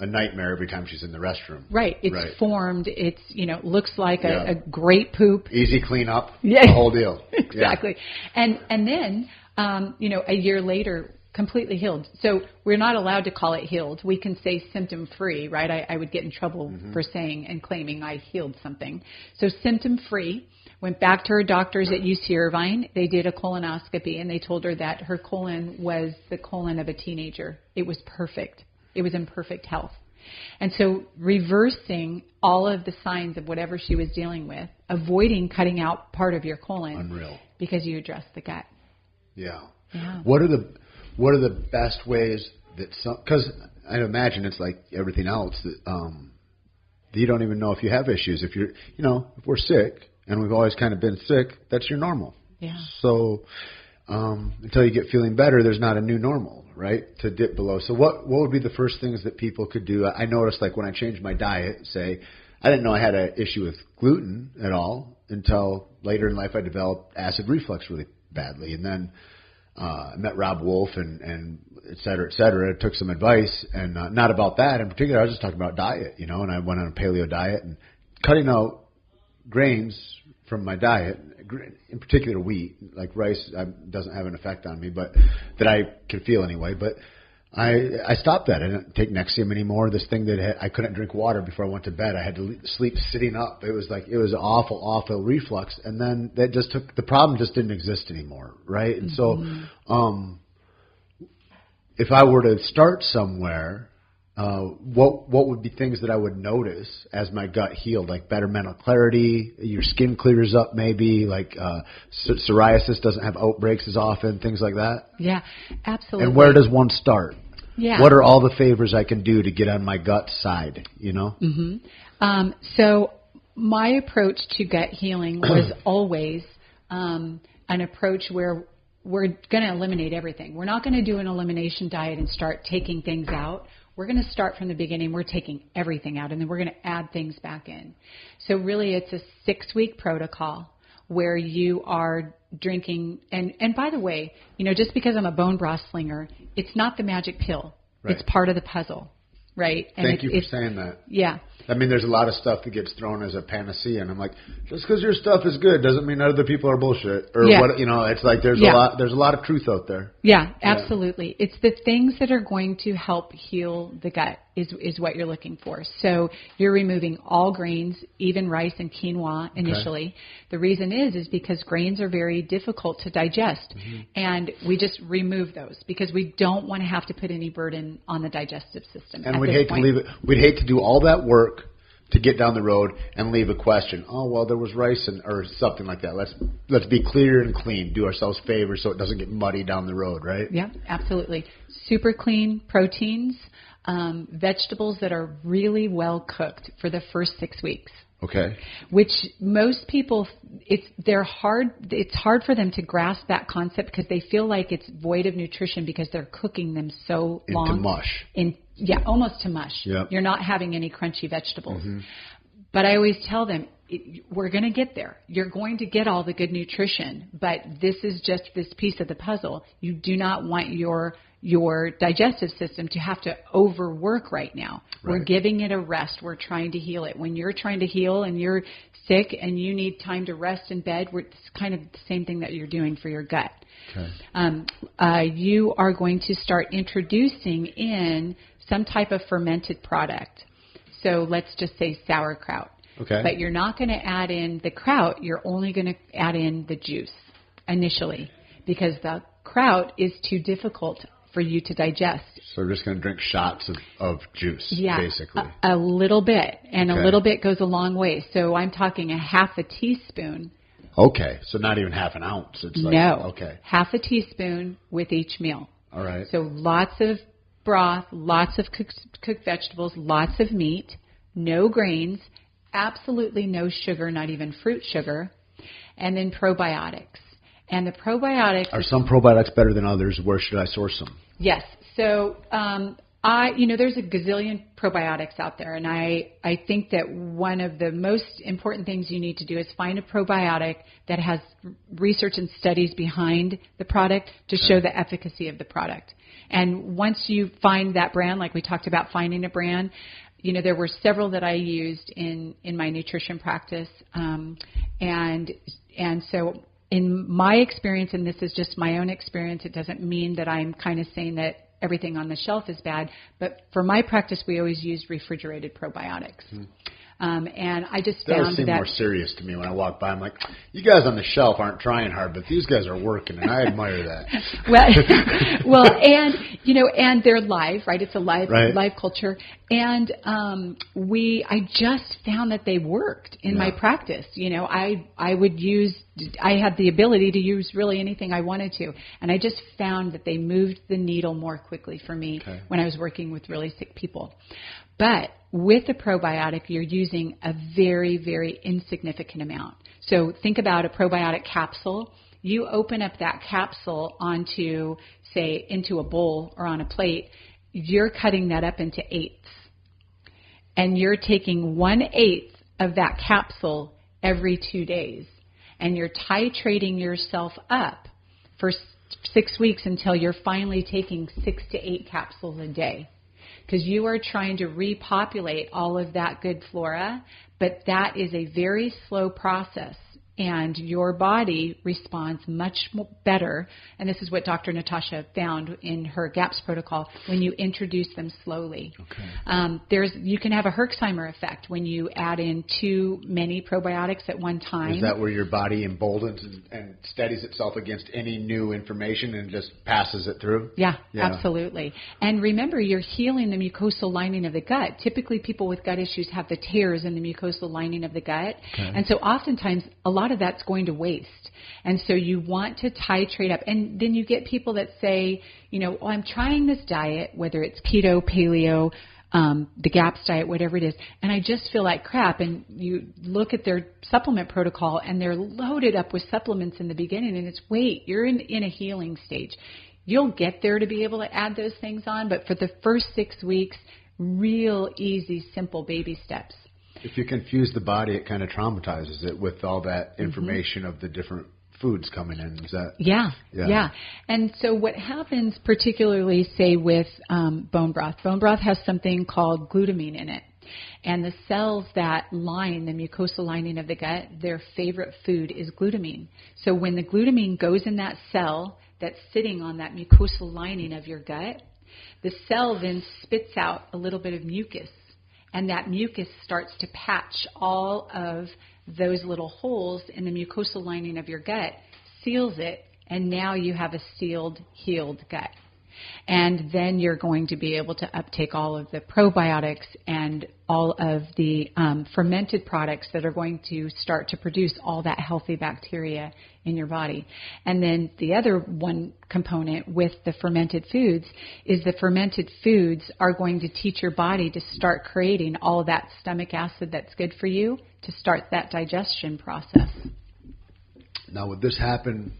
a nightmare every time she's in the restroom. Right. It's formed. It's, looks like a great poop. Easy cleanup. Yeah. The whole deal. Exactly. Yeah. And then, a year later, completely healed. So we're not allowed to call it healed. We can say symptom-free, right? I would get in trouble for saying and claiming I healed something. So symptom-free. Went back to her doctors at UC Irvine. They did a colonoscopy, and they told her that her colon was the colon of a teenager. It was perfect. It was in perfect health. And so reversing all of the signs of whatever she was dealing with, avoiding cutting out part of your colon. Unreal. Because you addressed the gut. Yeah. Yeah. What are the best ways that because I imagine it's like everything else that you don't even know if you have issues. If you're, if we're sick and we've always kind of been sick, that's your normal. Yeah. So until you get feeling better, there's not a new normal, right? To dip below. So what would be the first things that people could do? I noticed like when I changed my diet, say, I didn't know I had an issue with gluten at all until later in life I developed acid reflux really badly. And then I met Rob Wolf and et cetera, et cetera. I took some advice and not about that in particular. I was just talking about diet, and I went on a paleo diet and cutting out grains from my diet, in particular wheat, like rice doesn't have an effect on me, but that I can feel anyway. But I stopped that. I didn't take Nexium anymore. This thing that I couldn't drink water before I went to bed. I had to sleep sitting up. It was an awful reflux. And then that just the problem just didn't exist anymore, right? And so if I were to start somewhere, what would be things that I would notice as my gut healed, like better mental clarity, your skin clears up maybe, like psoriasis doesn't have outbreaks as often, things like that? Yeah, absolutely. And where does one start? Yeah. What are all the favors I can do to get on my gut side, So my approach to gut healing was always an approach where we're going to eliminate everything. We're not going to do an elimination diet and start taking things out. we're going to start from the beginning. We're taking everything out, and then we're going to add things back in. So really, it's a 6-week protocol where you are drinking. And by the way, just because I'm a bone broth slinger, it's not the magic pill. Right. It's part of the puzzle, right? And Thank you for saying that. Yeah. I mean, there's a lot of stuff that gets thrown as a panacea, and I'm like, just because your stuff is good doesn't mean other people are bullshit. Or what, it's like there's a lot of truth out there. Yeah, absolutely. It's the things that are going to help heal the gut is what you're looking for. So you're removing all grains, even rice and quinoa initially. Okay. The reason is because grains are very difficult to digest, and we just remove those because we don't want to have to put any burden on the digestive system. And we'd hate to leave it. We'd hate to do all that work to get down the road and leave a question. Oh, well, there was rice or something like that. Let's be clear and clean. Do ourselves favors so it doesn't get muddy down the road, right? Yeah, absolutely. Super clean proteins, vegetables that are really well cooked for the first 6 weeks. Okay. Which most people, it's hard for them to grasp that concept because they feel like it's void of nutrition because they're cooking them so long. Into mush. Almost to mush. Yep. You're not having any crunchy vegetables. Mm-hmm. But I always tell them, we're going to get there. You're going to get all the good nutrition, but this is just this piece of the puzzle. You do not want your digestive system to have to overwork right now. Right. We're giving it a rest. We're trying to heal it. When you're trying to heal and you're sick and you need time to rest in bed, it's kind of the same thing that you're doing for your gut. Okay. You are going to start introducing in some type of fermented product. So let's just say sauerkraut. Okay. But you're not going to add in the kraut. You're only going to add in the juice initially because the kraut is too difficult for you to digest. So we're just going to drink shots of juice, basically. A little bit. And a little bit goes a long way. So I'm talking a half a teaspoon. Okay. So not even half an ounce. It's like, no. Okay. Half a teaspoon with each meal. All right. So lots of broth, lots of cooked vegetables, lots of meat, no grains, absolutely no sugar, not even fruit sugar, and then probiotics. And the probiotics... Are some probiotics better than others? Where should I source them? Yes. So, there's a gazillion probiotics out there, and I think that one of the most important things you need to do is find a probiotic that has research and studies behind the product to show the efficacy of the product. And once you find that brand, like we talked about finding a brand, there were several that I used in my nutrition practice, and so in my experience, and this is just my own experience, it doesn't mean that I'm kind of saying that everything on the shelf is bad, but for my practice, we always used refrigerated probiotics. And I just found that... seem more serious to me when I walk by. I'm like, you guys on the shelf aren't trying hard, but these guys are working, and I admire that. And they're live, right? It's a live culture. And I just found that they worked in my practice. I had the ability to use really anything I wanted to, and I just found that they moved the needle more quickly for me when I was working with really sick people. But with a probiotic, you're using a very, very insignificant amount. So think about a probiotic capsule. You open up that capsule into a bowl or on a plate, you're cutting that up into eighths. And you're taking 1/8 of that capsule every 2 days. And you're titrating yourself up for 6 weeks until you're finally taking 6 to 8 capsules a day. Because you are trying to repopulate all of that good flora, but that is a very slow process, and your body responds much better, and this is what Dr. Natasha found in her GAPS protocol, when you introduce them slowly. Okay. You can have a Herxheimer effect when you add in too many probiotics at one time. Is that where your body emboldens and steadies itself against any new information and just passes it through? Yeah, absolutely. And remember, you're healing the mucosal lining of the gut. Typically, people with gut issues have the tears in the mucosal lining of the gut, and so oftentimes a lot of that's going to waste. And so you want to titrate up. And then you get people that say, I'm trying this diet, whether it's keto, paleo, the GAPS diet, whatever it is, and I just feel like crap. And you look at their supplement protocol, and they're loaded up with supplements in the beginning, and it's, wait, you're in a healing stage. You'll get there to be able to add those things on, but for the first 6 weeks, real easy, simple baby steps. If you confuse the body, it kind of traumatizes it with all that information of the different foods coming in. Is that? Yeah. And so what happens, particularly, say, with bone broth has something called glutamine in it. And the cells that line the mucosal lining of the gut, their favorite food is glutamine. So when the glutamine goes in that cell that's sitting on that mucosal lining of your gut, the cell then spits out a little bit of mucus. And that mucus starts to patch all of those little holes in the mucosal lining of your gut, seals it, and now you have a sealed, healed gut. And then you're going to be able to uptake all of the probiotics and all of the fermented products that are going to start to produce all that healthy bacteria in your body. And then the other one component with the fermented foods is the fermented foods are going to teach your body to start creating all that stomach acid that's good for you to start that digestion process. Now, would this happen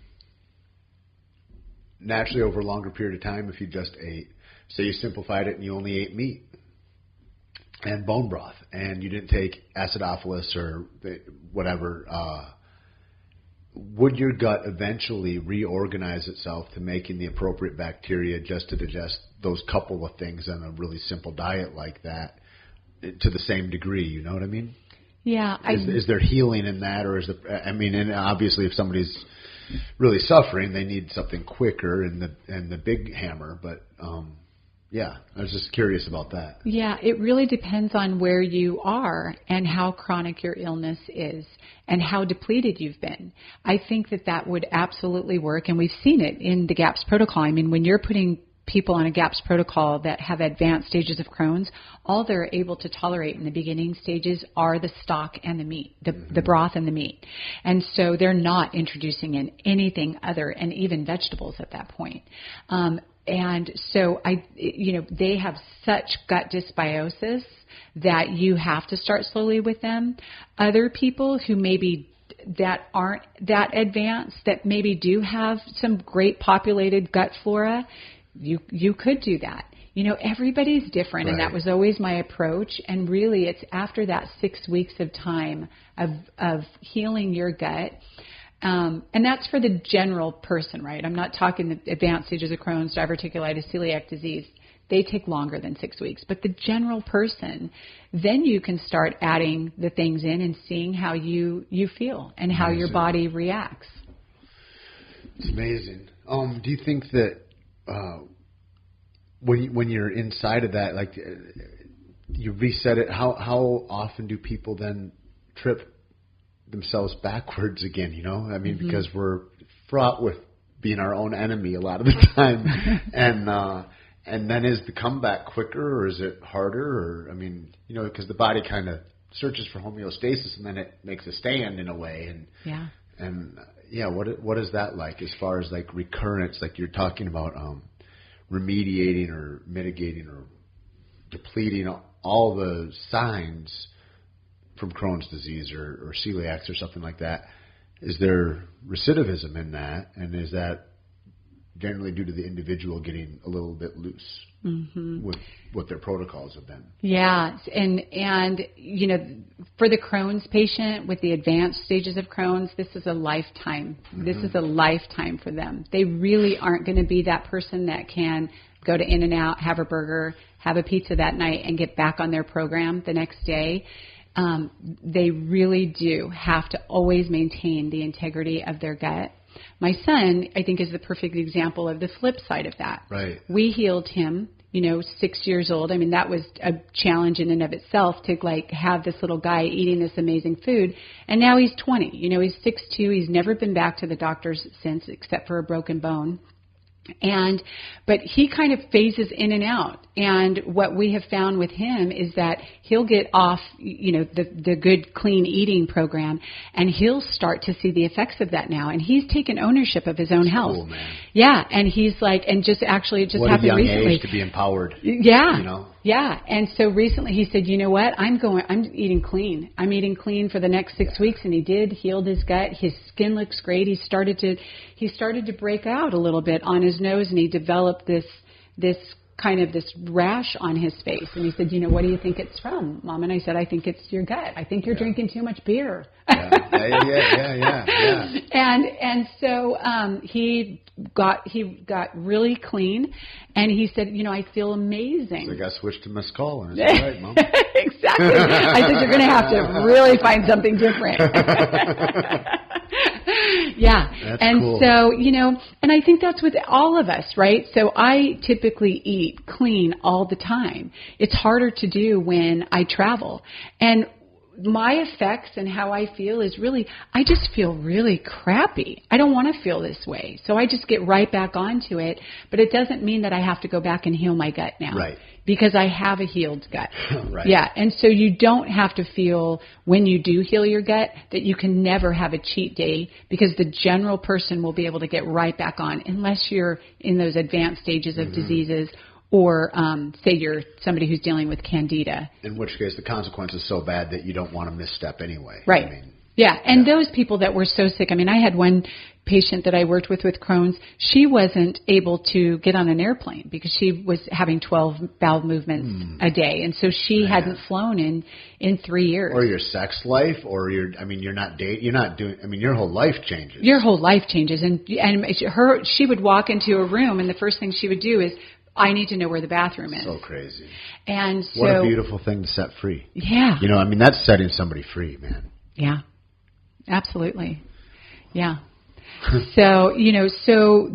naturally over a longer period of time if you just ate, say you simplified it and you only ate meat and bone broth and you didn't take acidophilus or whatever, would your gut eventually reorganize itself to making the appropriate bacteria just to digest those couple of things on a really simple diet like that to the same degree? You know what I mean? Yeah. Is there healing in that, or is it, I mean, and obviously if somebody's really suffering, they need something quicker and the big hammer. But yeah, I was just curious about that. Yeah, it really depends on where you are and how chronic your illness is and how depleted you've been. I think that would absolutely work, and we've seen it in the GAPS protocol. I mean, when you're putting people on a GAPS protocol that have advanced stages of Crohn's, all they're able to tolerate in the beginning stages are the stock and the meat, the broth and the meat. And so they're not introducing in anything other, and even vegetables at that point. And so they have such gut dysbiosis that you have to start slowly with them. Other people who maybe that aren't that advanced, that maybe do have some great populated gut flora, you could do that. Everybody's different, right. And that was always my approach. And really, it's after that 6 weeks of time of healing your gut. And that's for the general person, right? I'm not talking the advanced stages of Crohn's, diverticulitis, celiac disease. They take longer than 6 weeks. But the general person, then you can start adding the things in and seeing how you feel and how your body reacts. It's amazing. Do you think that when you're inside of that, like you reset it, how often do people then trip themselves backwards again, I mean, because we're fraught with being our own enemy a lot of the time. And then is the comeback quicker, or is it harder? Or, I mean, because the body kind of searches for homeostasis and then it makes a stand in a way. What is that like as far as like recurrence, like you're talking about remediating or mitigating or depleting all the signs from Crohn's disease or celiac or something like that? Is there recidivism in that, and is that generally due to the individual getting a little bit loose with what their protocols have been? Yeah, and for the Crohn's patient with the advanced stages of Crohn's, this is a lifetime. This is a lifetime for them. They really aren't going to be that person that can go to In-N-Out, have a burger, have a pizza that night, and get back on their program the next day. They really do have to always maintain the integrity of their gut. My son, I think, is the perfect example of the flip side of that. Right. We healed him, 6 years old. I mean, that was a challenge in and of itself to have this little guy eating this amazing food. And now he's 20. He's 6'2". He's never been back to the doctors since, except for a broken bone. But he kind of phases in and out. And what we have found with him is that he'll get off, the good, clean eating program, and he'll start to see the effects of that now. And he's taken ownership of his own health. Cool, man. Yeah, and he's like, and just actually, it just what happened a young recently. Age to be empowered. Yeah. Yeah, and so recently he said, you know what, I'm eating clean. I'm eating clean for the next 6 weeks, and he did, healed his gut. His skin looks great. He started to break out a little bit on his nose, and he developed this kind of this rash on his face. And he said, what do you think it's from, Mom? And I said, I think it's your gut. I think you're drinking too much beer. Yeah. And so he got really clean, and he said, I feel amazing. So I got switched to mescal, and I said, all right, Mom. Exactly. I said, you're going to have to really find something different. Yeah. That's and cool. So, and I think that's with all of us, right? So I typically eat clean all the time. It's harder to do when I travel. And my effects and how I feel is really, I just feel really crappy. I don't want to feel this way. So I just get right back onto it. But it doesn't mean that I have to go back and heal my gut now. Right. Because I have a healed gut. Right. Yeah. And so you don't have to feel when you do heal your gut that you can never have a cheat day, because the general person will be able to get right back on, unless you're in those advanced stages of diseases, or say you're somebody who's dealing with candida. In which case the consequence is so bad that you don't want to misstep anyway. Right. And those people that were so sick. I had one patient that I worked with Crohn's. She wasn't able to get on an airplane because she was having 12 bowel movements a day. And so she hadn't flown in 3 years. Or your sex life, or you're not dating, you're not doing, your whole life changes. Your whole life changes. And she would walk into a room, and the first thing she would do is, I need to know where the bathroom is. So crazy. And so, what a beautiful thing to set free. Yeah. That's setting somebody free, man. Yeah. Absolutely. Yeah. So,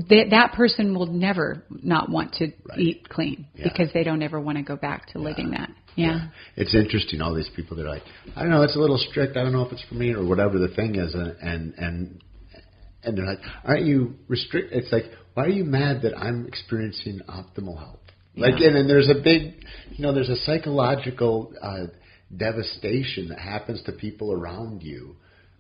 that person will never not want to eat clean because they don't ever want to go back to living that. Yeah. It's interesting, all these people that are like, I don't know, it's a little strict, I don't know if it's for me, or whatever the thing is, and they're like, aren't you restrict? It's like, why are you mad that I'm experiencing optimal health? And there's a big, there's a psychological devastation that happens to people around you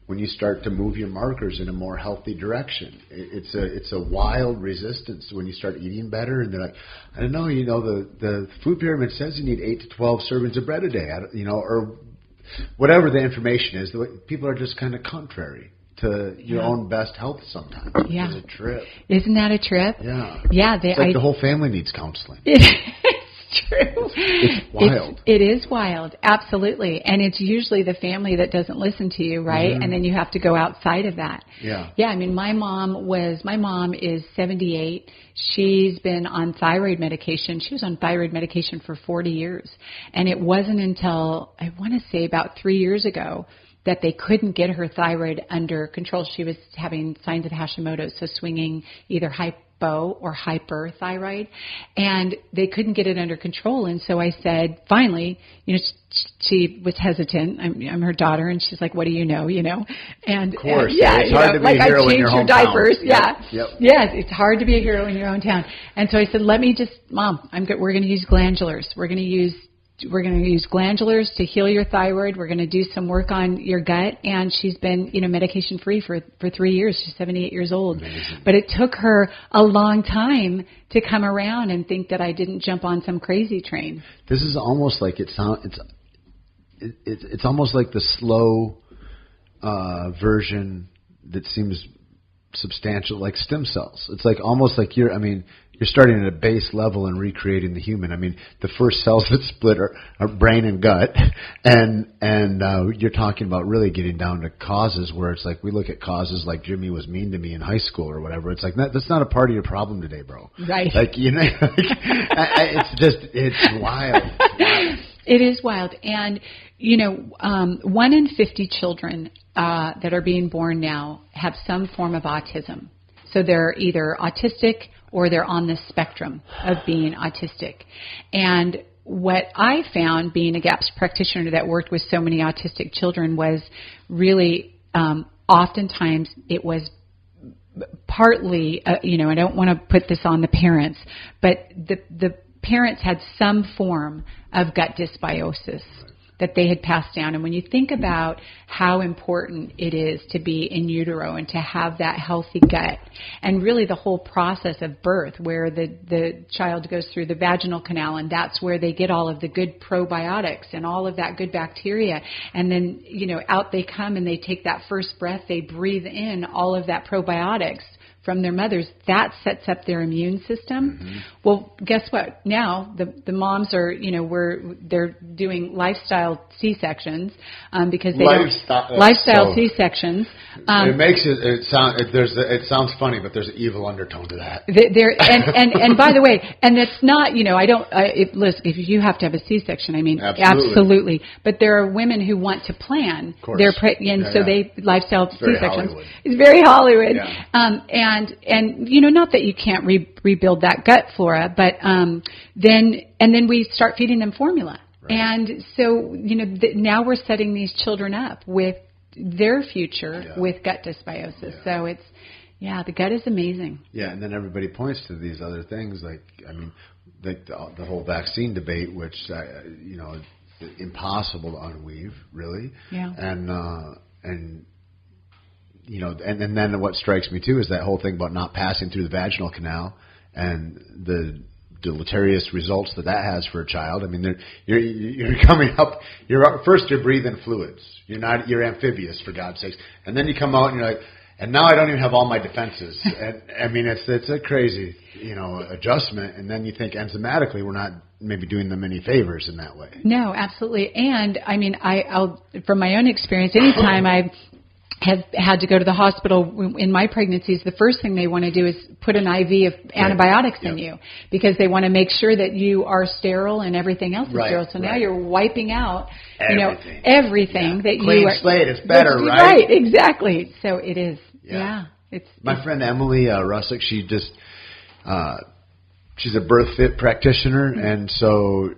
when you start to move your markers in a more healthy direction. It's a wild resistance when you start eating better, and they're like, I don't know, the food pyramid says you need 8 to 12 servings of bread a day, or whatever the information is. People are just kind of contrary to your own best health sometimes. Yeah. It's a trip. Isn't that a trip? Yeah. Yeah. It's like the whole family needs counseling. It's true. It's wild. It is wild. Absolutely. And it's usually the family that doesn't listen to you, right? And then you have to go outside of that. Yeah. Yeah. My mom is 78. She's been on thyroid medication. She was on thyroid medication for 40 years. And it wasn't until, I want to say, about 3 years ago that they couldn't get her thyroid under control. She was having signs of Hashimoto's, so swinging either hypo or hyperthyroid, and they couldn't get it under control. And so I said, finally, she was hesitant. I'm her daughter, and she's like, "What do you know?" And of course, it's hard to be a hero in your hometown. Diapers, Yep. Yes, it's hard to be a hero in your own town. And so I said, Mom, we're going to use glandulars. We're going to use glandulars to heal your thyroid. We're going to do some work on your gut. And she's been, medication free for 3 years. She's 78 years old. Amazing. But it took her a long time to come around and think that I didn't jump on some crazy train. This is almost like it's almost like the slow version that seems substantial, like stem cells. It's like almost like you're starting at a base level and recreating the human. The first cells that split are brain and gut, and you're talking about really getting down to causes where it's like we look at causes like Jimmy was mean to me in high school or whatever. It's like that's not a part of your problem today, bro. Right. It's wild. It is wild. And, 1 in 50 children that are being born now have some form of autism. So they're either autistic or they're on the spectrum of being autistic. And what I found, being a GAPS practitioner that worked with so many autistic children, was really oftentimes it was partly, I don't want to put this on the parents, but the parents had some form of gut dysbiosis that they had passed down. And when you think about how important it is to be in utero and to have that healthy gut, and really the whole process of birth where the child goes through the vaginal canal, and that's where they get all of the good probiotics and all of that good bacteria. And then, out they come and they take that first breath, they breathe in all of that probiotics from their mothers, that sets up their immune system. Mm-hmm. Well, guess what? Now the moms are, they're doing lifestyle C-sections because they lifestyle C-sections. It makes it sound. It sounds funny, but there's an evil undertone to that. And by the way, and that's not, listen, if you have to have a C-section, I mean, absolutely. But there are women who want to plan their they lifestyle C-sections. It's very Hollywood. Yeah. And not that you can't rebuild that gut flora, but then we start feeding them formula. Right. And so, now we're setting these children up with their future with gut dysbiosis. Yeah. So the gut is amazing. Yeah, and then everybody points to these other things, the whole vaccine debate, which, impossible to unweave, really. Yeah. And then what strikes me too is that whole thing about not passing through the vaginal canal and the deleterious results that has for a child. I mean, you're coming up. First you're breathing fluids. You're amphibious, for God's sakes, and then you come out and you're like, and now I don't even have all my defenses. And I mean, it's a crazy adjustment. And then you think enzymatically we're not maybe doing them any favors in that way. No, absolutely. And I mean, I'll from my own experience, anytime I have had to go to the hospital in my pregnancies, the first thing they want to do is put an IV of antibiotics in you because they want to make sure that you are sterile and everything else is sterile. So now you're wiping out, everything that clean you are. Slate is better, right? Right, exactly. So it is. Yeah. It's my friend Emily Russick. She just she's a birth fit practitioner, and so.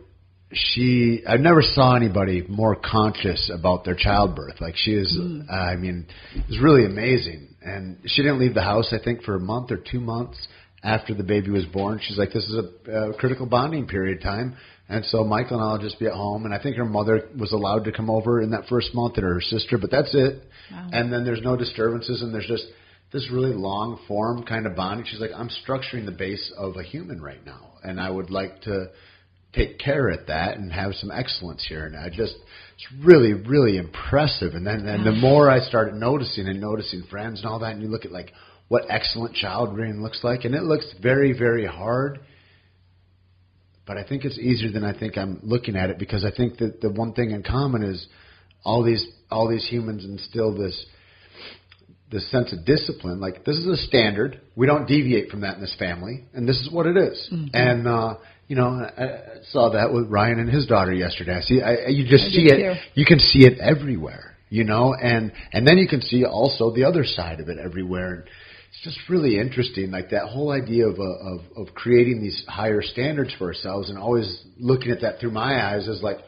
I never saw anybody more conscious about their childbirth. Like she is, I mean, it was really amazing. And she didn't leave the house, I think, for a month or 2 months after the baby was born. She's like, this is a critical bonding period time. And so Michael and I will just be at home. And I think her mother was allowed to come over in that first month, and her sister, but that's it. Wow. And then there's no disturbances, and there's just this really long form kind of bonding. She's like, I'm structuring the base of a human right now, and I would like to take care at that and have some excellence here. And it's really, really impressive. And then the more I started noticing friends and all that, and you look at like what excellent child rearing looks like, and it looks very, very hard. But I think it's easier than I think I'm looking at it, because I think that the one thing in common is all these humans instill this sense of discipline. Like, this is a standard. We don't deviate from that in this family, and this is what it is. Mm-hmm. And I saw that with Ryan and his daughter yesterday. You see it. Too. You can see it everywhere, and then you can see also the other side of it everywhere. And it's just really interesting, like that whole idea of creating these higher standards for ourselves, and always looking at that through my eyes as like,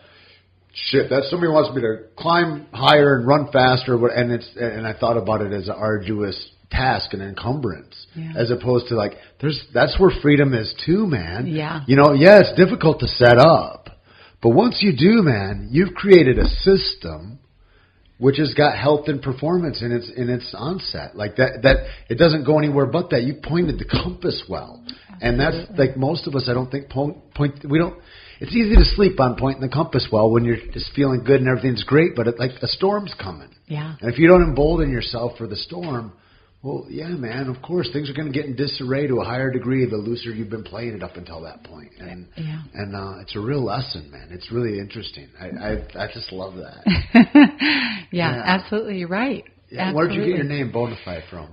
shit, that somebody wants me to climb higher and run faster, and I thought about it as an arduous task and encumbrance, as opposed to like, that's where freedom is too, man. Yeah. It's difficult to set up, but once you do, man, you've created a system which has got health and performance in its onset. Like that it doesn't go anywhere but that. You pointed the compass well. Absolutely. And that's like most of us, I don't think it's easy to sleep on pointing the compass well when you're just feeling good and everything's great, but like a storm's coming. Yeah. And if you don't embolden yourself for the storm, well, yeah, man, of course, things are going to get in disarray to a higher degree the looser you've been playing it up until that point. And it's a real lesson, man. It's really interesting. I just love that. Yeah, absolutely. You're right. Yeah. Where did you get your name Bonafide from?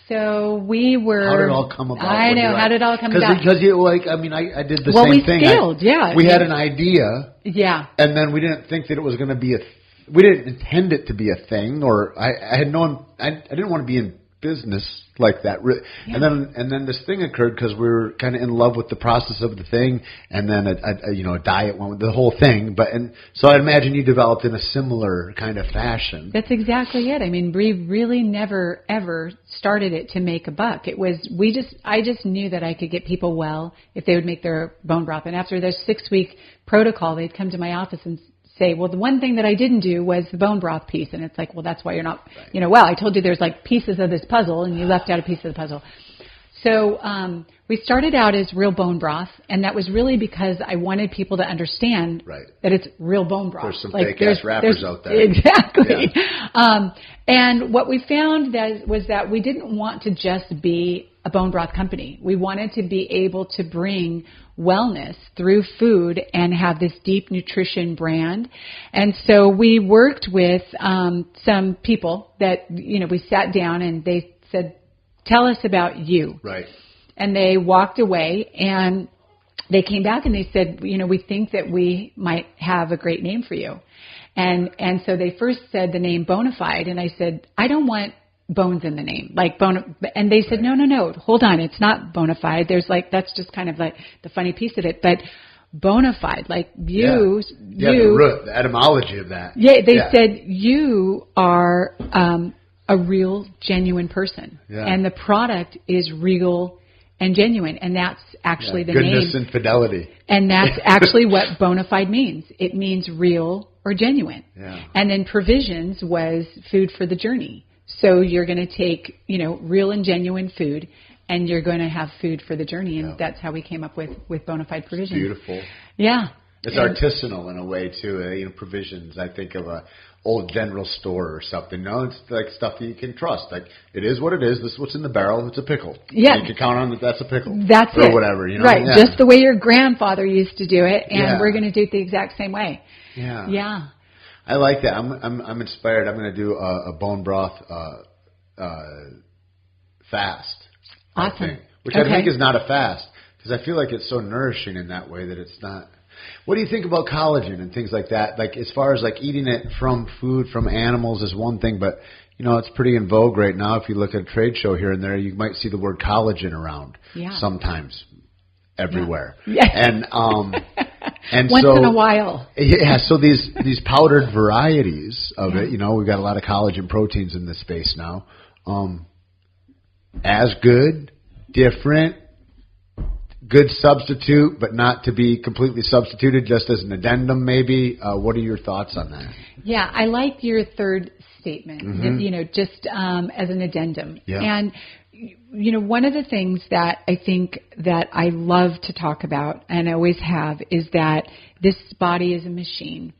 So we were... How did it all come about? I know. How did it all come about? Because I did the same thing. We scaled, We had an idea. Yeah. And then we didn't think that it was going to be we didn't intend it to be a thing, or I had known I didn't want to be in business like that. Yeah. And then this thing occurred because we were kind of in love with the process of the thing, and then a diet went with the whole thing. So I imagine you developed in a similar kind of fashion. That's exactly it. I mean, we really never ever started it to make a buck. It was I just knew that I could get people well if they would make their bone broth. And after their 6-week protocol, they'd come to my office and say, well, the one thing that I didn't do was the bone broth piece. And it's like, well, that's why you're not, well, I told you there's like pieces of this puzzle and you left out a piece of the puzzle. So we started out as real bone broth, and that was really because I wanted people to understand that it's real bone broth. There's some fake-ass rappers out there. Exactly. Yeah. And what we found was that we didn't want to just be a bone broth company. We wanted to be able to bring wellness through food and have this deep nutrition brand. And so we worked with some people that, we sat down and they said, tell us about you. Right. And they walked away and they came back and they said, we think that we might have a great name for you. And so they first said the name Bonafide, and I said, I don't want bones in the name, and they said, no, hold on, it's not Bonafide. There's that's just kind of like the funny piece of it, but Bonafide, you, the root, the etymology of that. Yeah, they said you are a real, genuine person, and the product is real and genuine, and that's actually the name. Goodness and fidelity. And that's actually what Bonafide means. It means real or genuine. Yeah. And then Provisions was food for the journey. So you're going to take, real and genuine food, and you're going to have food for the journey, and that's how we came up with Bonafide Provisions. Beautiful. Yeah. It's artisanal in a way too. Provisions. I think of a old general store or something. No, it's like stuff that you can trust. Like, it is what it is. This is what's in the barrel. It's a pickle. Yeah. You can count on that. That's a pickle. That's or it. Or whatever. Right. Yeah. Just the way your grandfather used to do it, and we're going to do it the exact same way. Yeah. Yeah. I like that. I'm inspired. I'm going to do a bone broth fast. Awesome. Which I think is not a fast, because I feel like it's so nourishing in that way that it's not. What do you think about collagen and things like that? Like, as far as eating it from food, from animals is one thing, but it's pretty in vogue right now. If you look at a trade show here and there, you might see the word collagen around sometimes, everywhere. Yeah. And once in a while. Yeah. So these powdered varieties of it, we've got a lot of collagen proteins in this space now. As good, different. Good substitute, but not to be completely substituted, just as an addendum maybe. What are your thoughts on that? Yeah, I like your third statement, just as an addendum. Yeah. And, one of the things that I think that I love to talk about, and I always have, is that this body is a machine.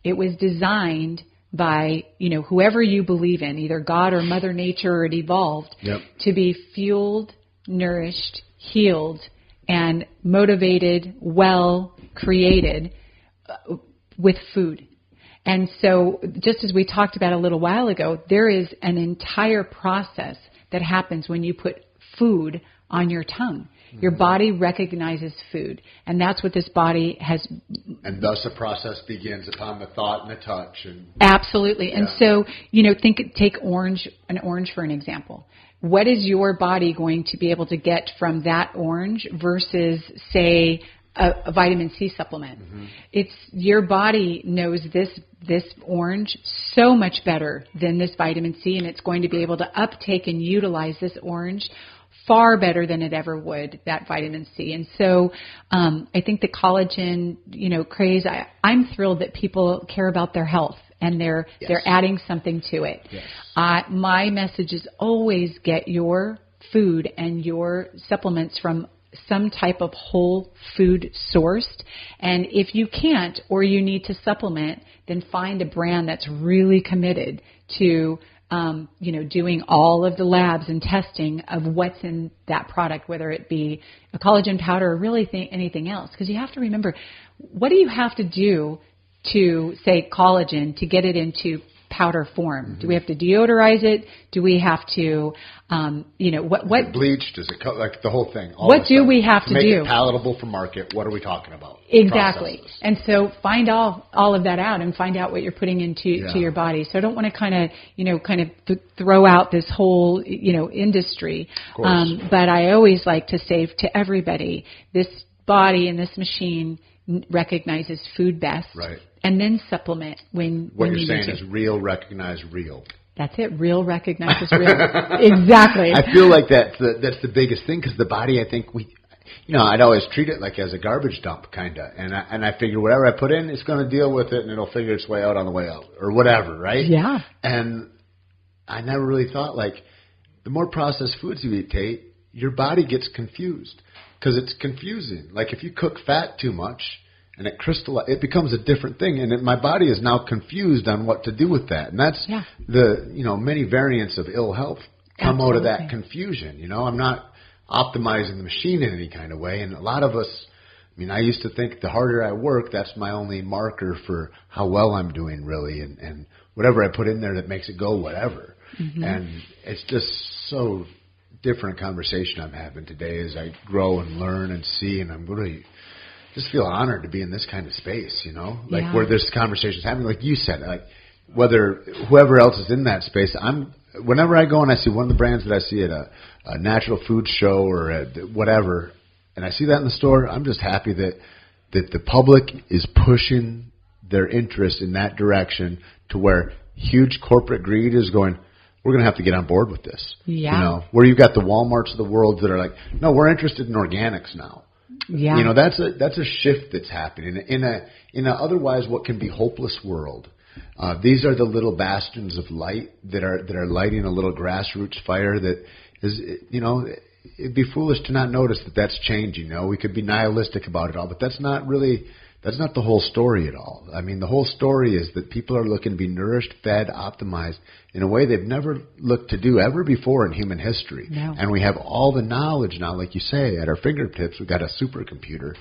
It was designed by, whoever you believe in, either God or Mother Nature, or it evolved, to be fueled, nourished, healed, and motivated, well created with food. And so, just as we talked about a little while ago, there is an entire process that happens when you put food on your tongue. Your body recognizes food, and that's what this body has. And thus the process begins upon the thought and the touch. Absolutely. And so, take an orange for an example. What is your body going to be able to get from that orange versus, say, a vitamin C supplement? Mm-hmm. It's your body knows this orange so much better than this vitamin C, and it's going to be able to uptake and utilize this orange far better than it ever would that vitamin C. And so I think the collagen, craze, I'm thrilled that people care about their health and they're adding something to it. Yes. My message is always get your food and your supplements from some type of whole food sourced. And if you can't, or you need to supplement, then find a brand that's really committed to doing all of the labs and testing of what's in that product, whether it be a collagen powder or really anything else. Because you have to remember, what do you have to do to, say, collagen to get it into powder form? Mm-hmm. Do we have to deodorize it? Do we have to, what? Is it bleached? Is it like the whole thing? What do we have to make do? It palatable for market. What are we talking about? Exactly. Processes. And so find all of that out and find out what you're putting into to your body. So I don't want to kind of throw out this whole, industry. Of course. But I always like to say to everybody, this body and this machine recognizes food best. Right. And then supplement when what you you're saying need to. is real, recognize real. That's it. Real recognizes real. Exactly. I feel like that's the biggest thing, because the body, I think I'd always treat it like as a garbage dump, kind of. And I figure whatever I put in, it's going to deal with it, and it'll figure its way out on the way out, or whatever, right? Yeah. And I never really thought, the more processed foods you eat, Tate, your body gets confused because it's confusing. Like if you cook fat too much and it crystallizes, it becomes a different thing. And my body is now confused on what to do with that. And that's the, many variants of ill health come out of that confusion. I'm not optimizing the machine in any kind of way. And a lot of us, I used to think the harder I work, that's my only marker for how well I'm doing, really. And whatever I put in there that makes it go, whatever. Mm-hmm. And it's just so different conversation I'm having today as I grow and learn and see, and I'm really just feel honored to be in this kind of space, where this conversation's happening, like you said, like whether whoever else is in that space, whenever I go and I see one of the brands that I see at a natural food show or at whatever, and I see that in the store, I'm just happy that the public is pushing their interest in that direction to where huge corporate greed is going, we're going to have to get on board with this. Yeah. Where you've got the Walmarts of the world that are like, no, we're interested in organics now. Yeah. That's a shift that's happening in a otherwise what can be hopeless world. These are the little bastions of light that are lighting a little grassroots fire that is, it'd be foolish to not notice that that's changing. We could be nihilistic about it all, but that's not the whole story at all. The whole story is that people are looking to be nourished, fed, optimized in a way they've never looked to do ever before in human history. No. And we have all the knowledge now, like you say, at our fingertips. We've got a supercomputer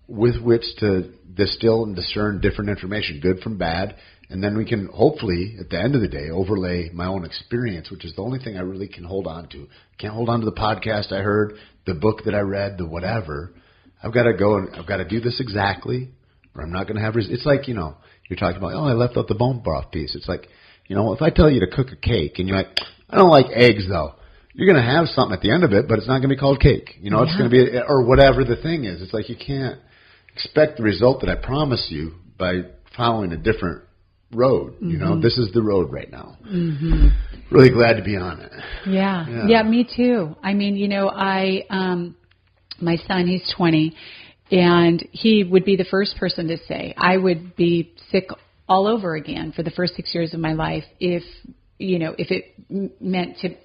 with which to distill and discern different information, good from bad. And then we can hopefully, at the end of the day, overlay my own experience, which is the only thing I really can hold on to. I can't hold on to the podcast I heard, the book that I read, the whatever. I've got to go and I've got to do this exactly, or I'm not going to have. It's like, you're talking about, I left out the bone broth piece. It's like, if I tell you to cook a cake and you're like, I don't like eggs though, you're going to have something at the end of it, but it's not going to be called cake. It's going to be, or whatever the thing is. It's like you can't expect the result that I promise you by following a different road. Mm-hmm. This is the road right now. Mm-hmm. Really glad to be on it. Yeah, me too. My son, he's 20, and he would be the first person to say, I would be sick all over again for the first 6 years of my life if it meant to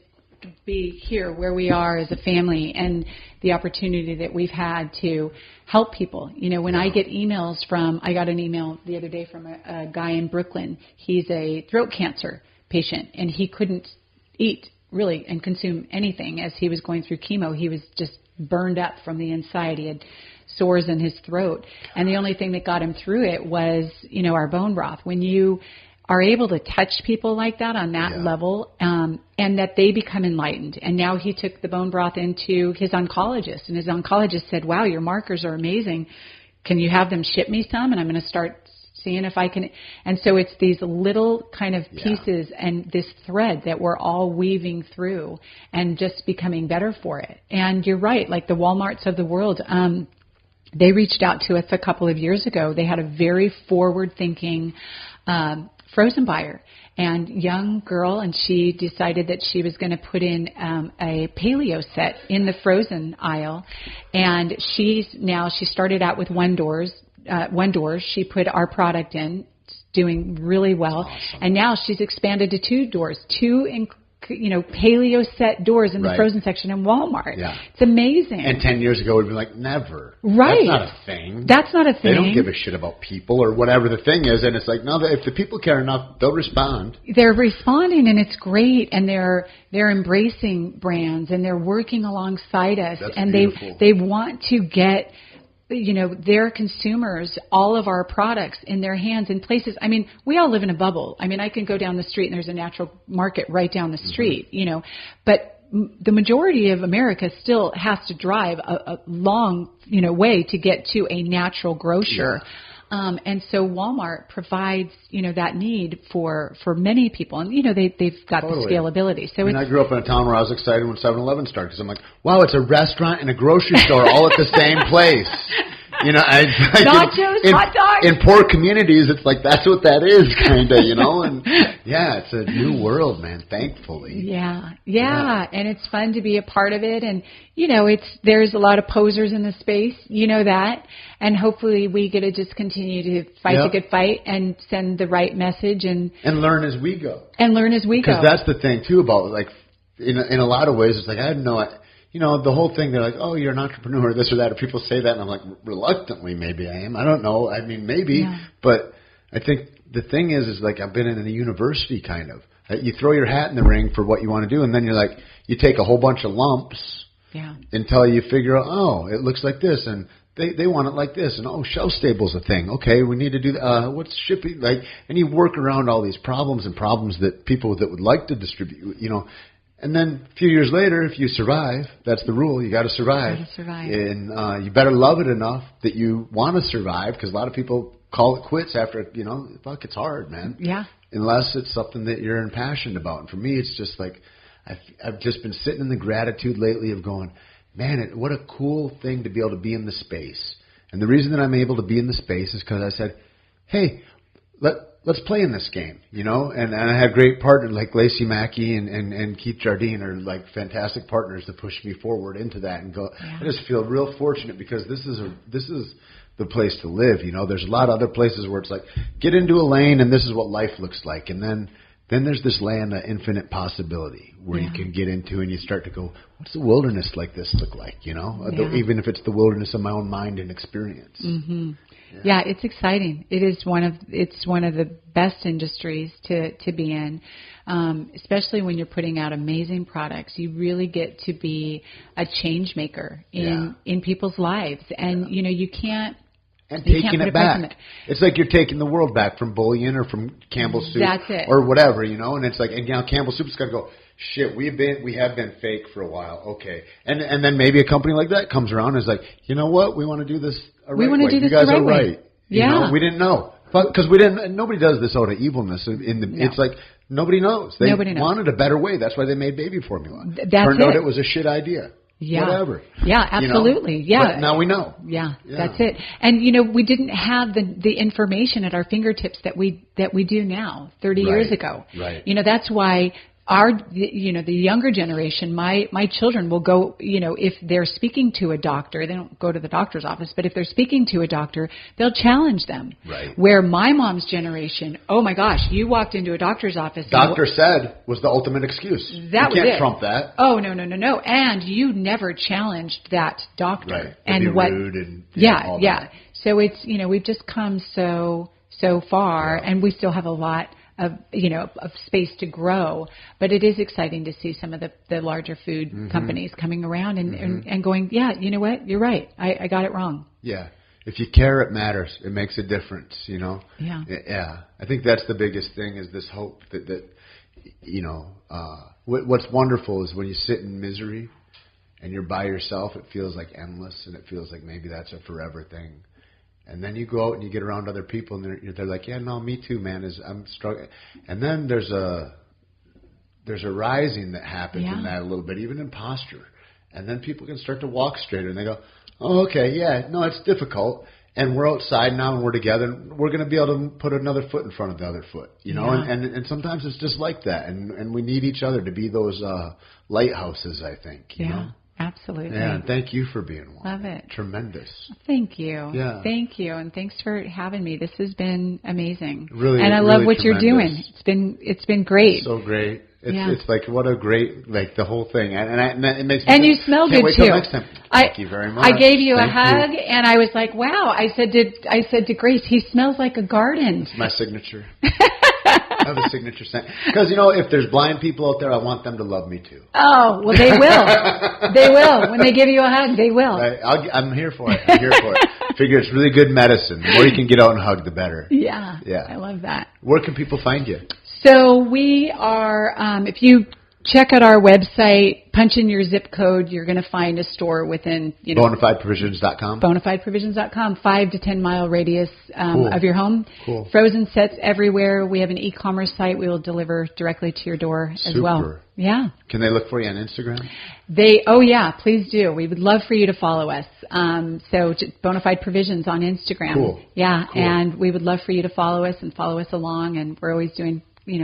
be here where we are as a family and the opportunity that we've had to help people. When I get emails I got an email the other day from a guy in Brooklyn. He's a throat cancer patient, and he couldn't eat really and consume anything as he was going through chemo. He was just burned up from the inside. He had sores in his throat. And the only thing that got him through it was, our bone broth. When you are able to touch people like that on that level, and that they become enlightened. And now he took the bone broth into his oncologist, and his oncologist said, wow, your markers are amazing. Can you have them ship me some? And I'm going to start seeing if I can. And so it's these little kind of pieces and this thread that we're all weaving through and just becoming better for it. And you're right, like the Walmarts of the world, they reached out to us a couple of years ago. They had a very forward-thinking frozen buyer and young girl, and she decided that she was going to put in a paleo set in the frozen aisle. And she started out with one door. She put our product in, doing really well. Awesome. And now she's expanded to 2 doors, 2 paleo set doors in the frozen section in Walmart. Yeah. It's amazing. And 10 years ago, we'd be like, never. Right. That's not a thing. That's not a thing. They don't give a shit about people or whatever the thing is. And it's like, no, if the people care enough, they'll respond. They're responding, and it's great. And they're embracing brands, and they're working alongside us. That's and beautiful. They want to get their consumers, all of our products in their hands in places. We all live in a bubble. I can go down the street and there's a natural market right down the street, but the majority of America still has to drive a long, way to get to a natural grocer. Yeah. And so Walmart provides, that need for many people. And, they've got the scalability. So I grew up in a town where I was excited when 7-Eleven started because I'm like, wow, it's a restaurant and a grocery store all at the same place. Nachos, hot dogs. In poor communities, it's like that's what that is, kind of, And it's a new world, man. Thankfully. Yeah, and it's fun to be a part of it. And there's a lot of posers in the space, that. And hopefully we get to just continue to fight the good fight and send the right message and learn as we go. Because that's the thing too about in a lot of ways. It's like I had no. the whole thing, they're like, oh, you're an entrepreneur, this or that. Or people say that, and I'm like, reluctantly, maybe I am. I don't know. I mean, maybe. Yeah. But I think the thing is like I've been in a university kind of. You throw your hat in the ring for what you want to do, and then you're like, you take a whole bunch of lumps until you figure out, oh, it looks like this, and they want it like this, and oh, shelf stable's a thing. Okay, we need to do what's shipping like, and you work around all these problems that people that would like to distribute, and then a few years later, if you survive, that's the rule. You got to survive. And you better love it enough that you want to survive, because a lot of people call it quits after fuck, it's hard, man. Yeah. Unless it's something that you're impassioned about. And for me, it's just like I've just been sitting in the gratitude lately of going, man, what a cool thing to be able to be in the space. And the reason that I'm able to be in the space is because I said, hey, let's play in this game, And I have great partners like Lacey Mackey and Keith Jardine are like fantastic partners to push me forward into that and go. Yeah. I just feel real fortunate because this is the place to live. There's a lot of other places where it's like get into a lane and this is what life looks like, and then there's this land of infinite possibility where you can get into and you start to go, what's the wilderness like this look like? Even if it's the wilderness of my own mind and experience. Mm-hmm. Yeah, it's exciting. It's one of the best industries to be in, especially when you're putting out amazing products. You really get to be a change maker in people's lives, and you can't. And taking it back. It's like you're taking the world back from bullion or from Campbell's soup. That's it. Or whatever, and it's like, and now Campbell's soup's got to go, shit, we have been fake for a while. Okay. And then maybe a company like that comes around and is like, you know what? We want to do this the right way. We want to do this the right way. You guys are right. Yeah. We didn't know. Because nobody does this out of evilness. It's like, nobody knows. They wanted a better way. That's why they made baby formula. Turned out it was a shit idea. Yeah. Whatever. Yeah, absolutely. Yeah. But now we know. Yeah, that's it. And we didn't have the information at our fingertips that we do now 30 years ago. Right. That's why the younger generation, my children will go, if they're speaking to a doctor, they don't go to the doctor's office, but if they're speaking to a doctor, they'll challenge them. Right. Where my mom's generation, oh my gosh, you walked into a doctor's office. Doctor said was the ultimate excuse. That you can't trump that. Oh, no. And you never challenged that doctor. Right. And be what? Rude and all that. So it's, we've just come so far, and we still have a lot of space to grow, but it is exciting to see some of the larger food companies coming around and going, yeah, you know what, you're right, I got it wrong. Yeah, if you care, it matters. It makes a difference. Yeah. Yeah, I think that's the biggest thing is this hope that what's wonderful is when you sit in misery and you're by yourself, it feels like endless, and it feels like maybe that's a forever thing. And then you go out and you get around other people, and they're like, yeah, no, me too, man. I'm struggling. And then there's a rising that happens in that a little bit, even in posture. And then people can start to walk straighter, and they go, oh, okay, yeah, no, it's difficult. And we're outside now, and we're together, and we're going to be able to put another foot in front of the other foot, And sometimes it's just like that, and we need each other to be those lighthouses, I think, you know? Absolutely. Yeah, and thank you for being one. Love it. Tremendous. Thank you. Yeah. Thank you, and thanks for having me. This has been amazing. Really, and I love what you're doing. It's been great. So great. It's like what a great the whole thing, and it makes me. And you smell good wait too. Till next time. Thank you very much. I gave you a hug, and I was like, wow. I said to Grace, he smells like a garden. It's my signature. I have a signature scent. Because, if there's blind people out there, I want them to love me too. Oh, well, they will. They will. When they give you a hug, they will. I'm here for it. Figure it's really good medicine. The more you can get out and hug, the better. Yeah. Yeah. I love that. Where can people find you? So we are, if you check out our website, punch in your zip code, you're going to find a store within, Bonafideprovisions.com. Bonafideprovisions.com, 5 to 10 mile radius of your home. Cool. Frozen sets everywhere. We have an e-commerce site. We will deliver directly to your door as well. Yeah. Can they look for you on Instagram? Please do. We would love for you to follow us. So Bonafide Provisions on Instagram. Cool. Yeah. Cool. And we would love for you to follow us and follow us along. And we're always doing,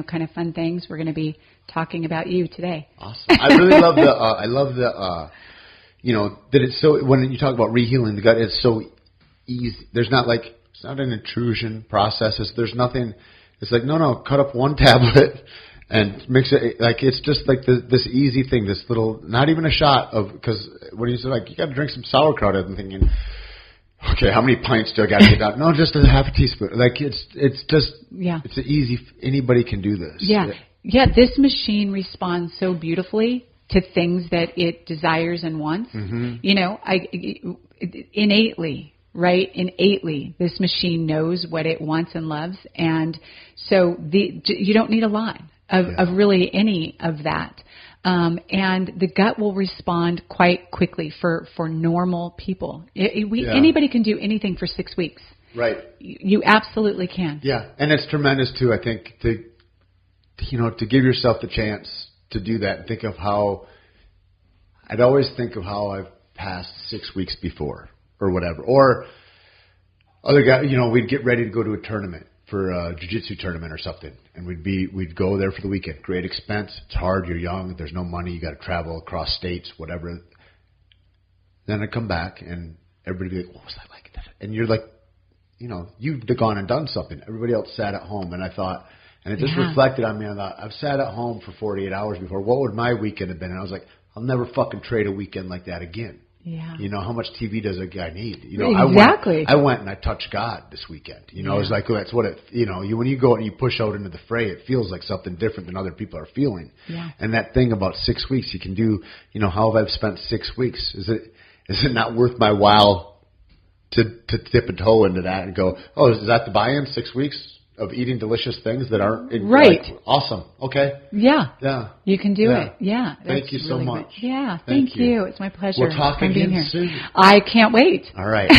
kind of fun things. We're going to be talking about you today. Awesome. I really love that it's so, when you talk about rehealing the gut, it's so easy. There's not it's not an intrusion process. There's nothing. It's like, no, cut up one tablet And mix it, like, it's just like this easy thing, this little, not even a shot of, because when you say, like, you got to drink some sauerkraut, I'm thinking, okay, how many pints do I got to get out? No, just a half a teaspoon. Like, it's just, it's an easy, anybody can do this. Yeah, this machine responds so beautifully to things that it desires and wants. You know, innately. Right? Innately, this machine knows what it wants and loves. And so you don't need a lot of really any of that. And the gut will respond quite quickly for normal people. Anybody can do anything for 6 weeks. Right. You absolutely can. Yeah. And it's tremendous too, I think, to give yourself the chance to do that and think of how, I'd always think of how I've passed 6 weeks before. Or whatever, or other guy, we'd get ready to go to a tournament for a jiu-jitsu tournament or something, and we'd go there for the weekend. Great expense. It's hard. You're young. There's no money. You got to travel across states, whatever. Then I'd come back, and everybody would be like, "What was that like?" And you're like, you've gone and done something. Everybody else sat at home, and I thought, and it just reflected on me. I thought, I've sat at home for 48 hours before. What would my weekend have been? And I was like, I'll never fucking trade a weekend like that again. Yeah. How much TV does a guy need? Exactly. I went and I touched God this weekend. It's like, that's what it, when you go and you push out into the fray, it feels like something different than other people are feeling. Yeah. And that thing about 6 weeks, you can do, how have I spent 6 weeks? Is it not worth my while to dip a toe into that and go, oh, is that the buy-in, 6 weeks of eating delicious things that aren't right? Like, awesome. Okay. Yeah. You can do it. Yeah. Thank you so much. Good. Yeah. Thank you. It's my pleasure. We'll talk again soon. I can't wait. All right.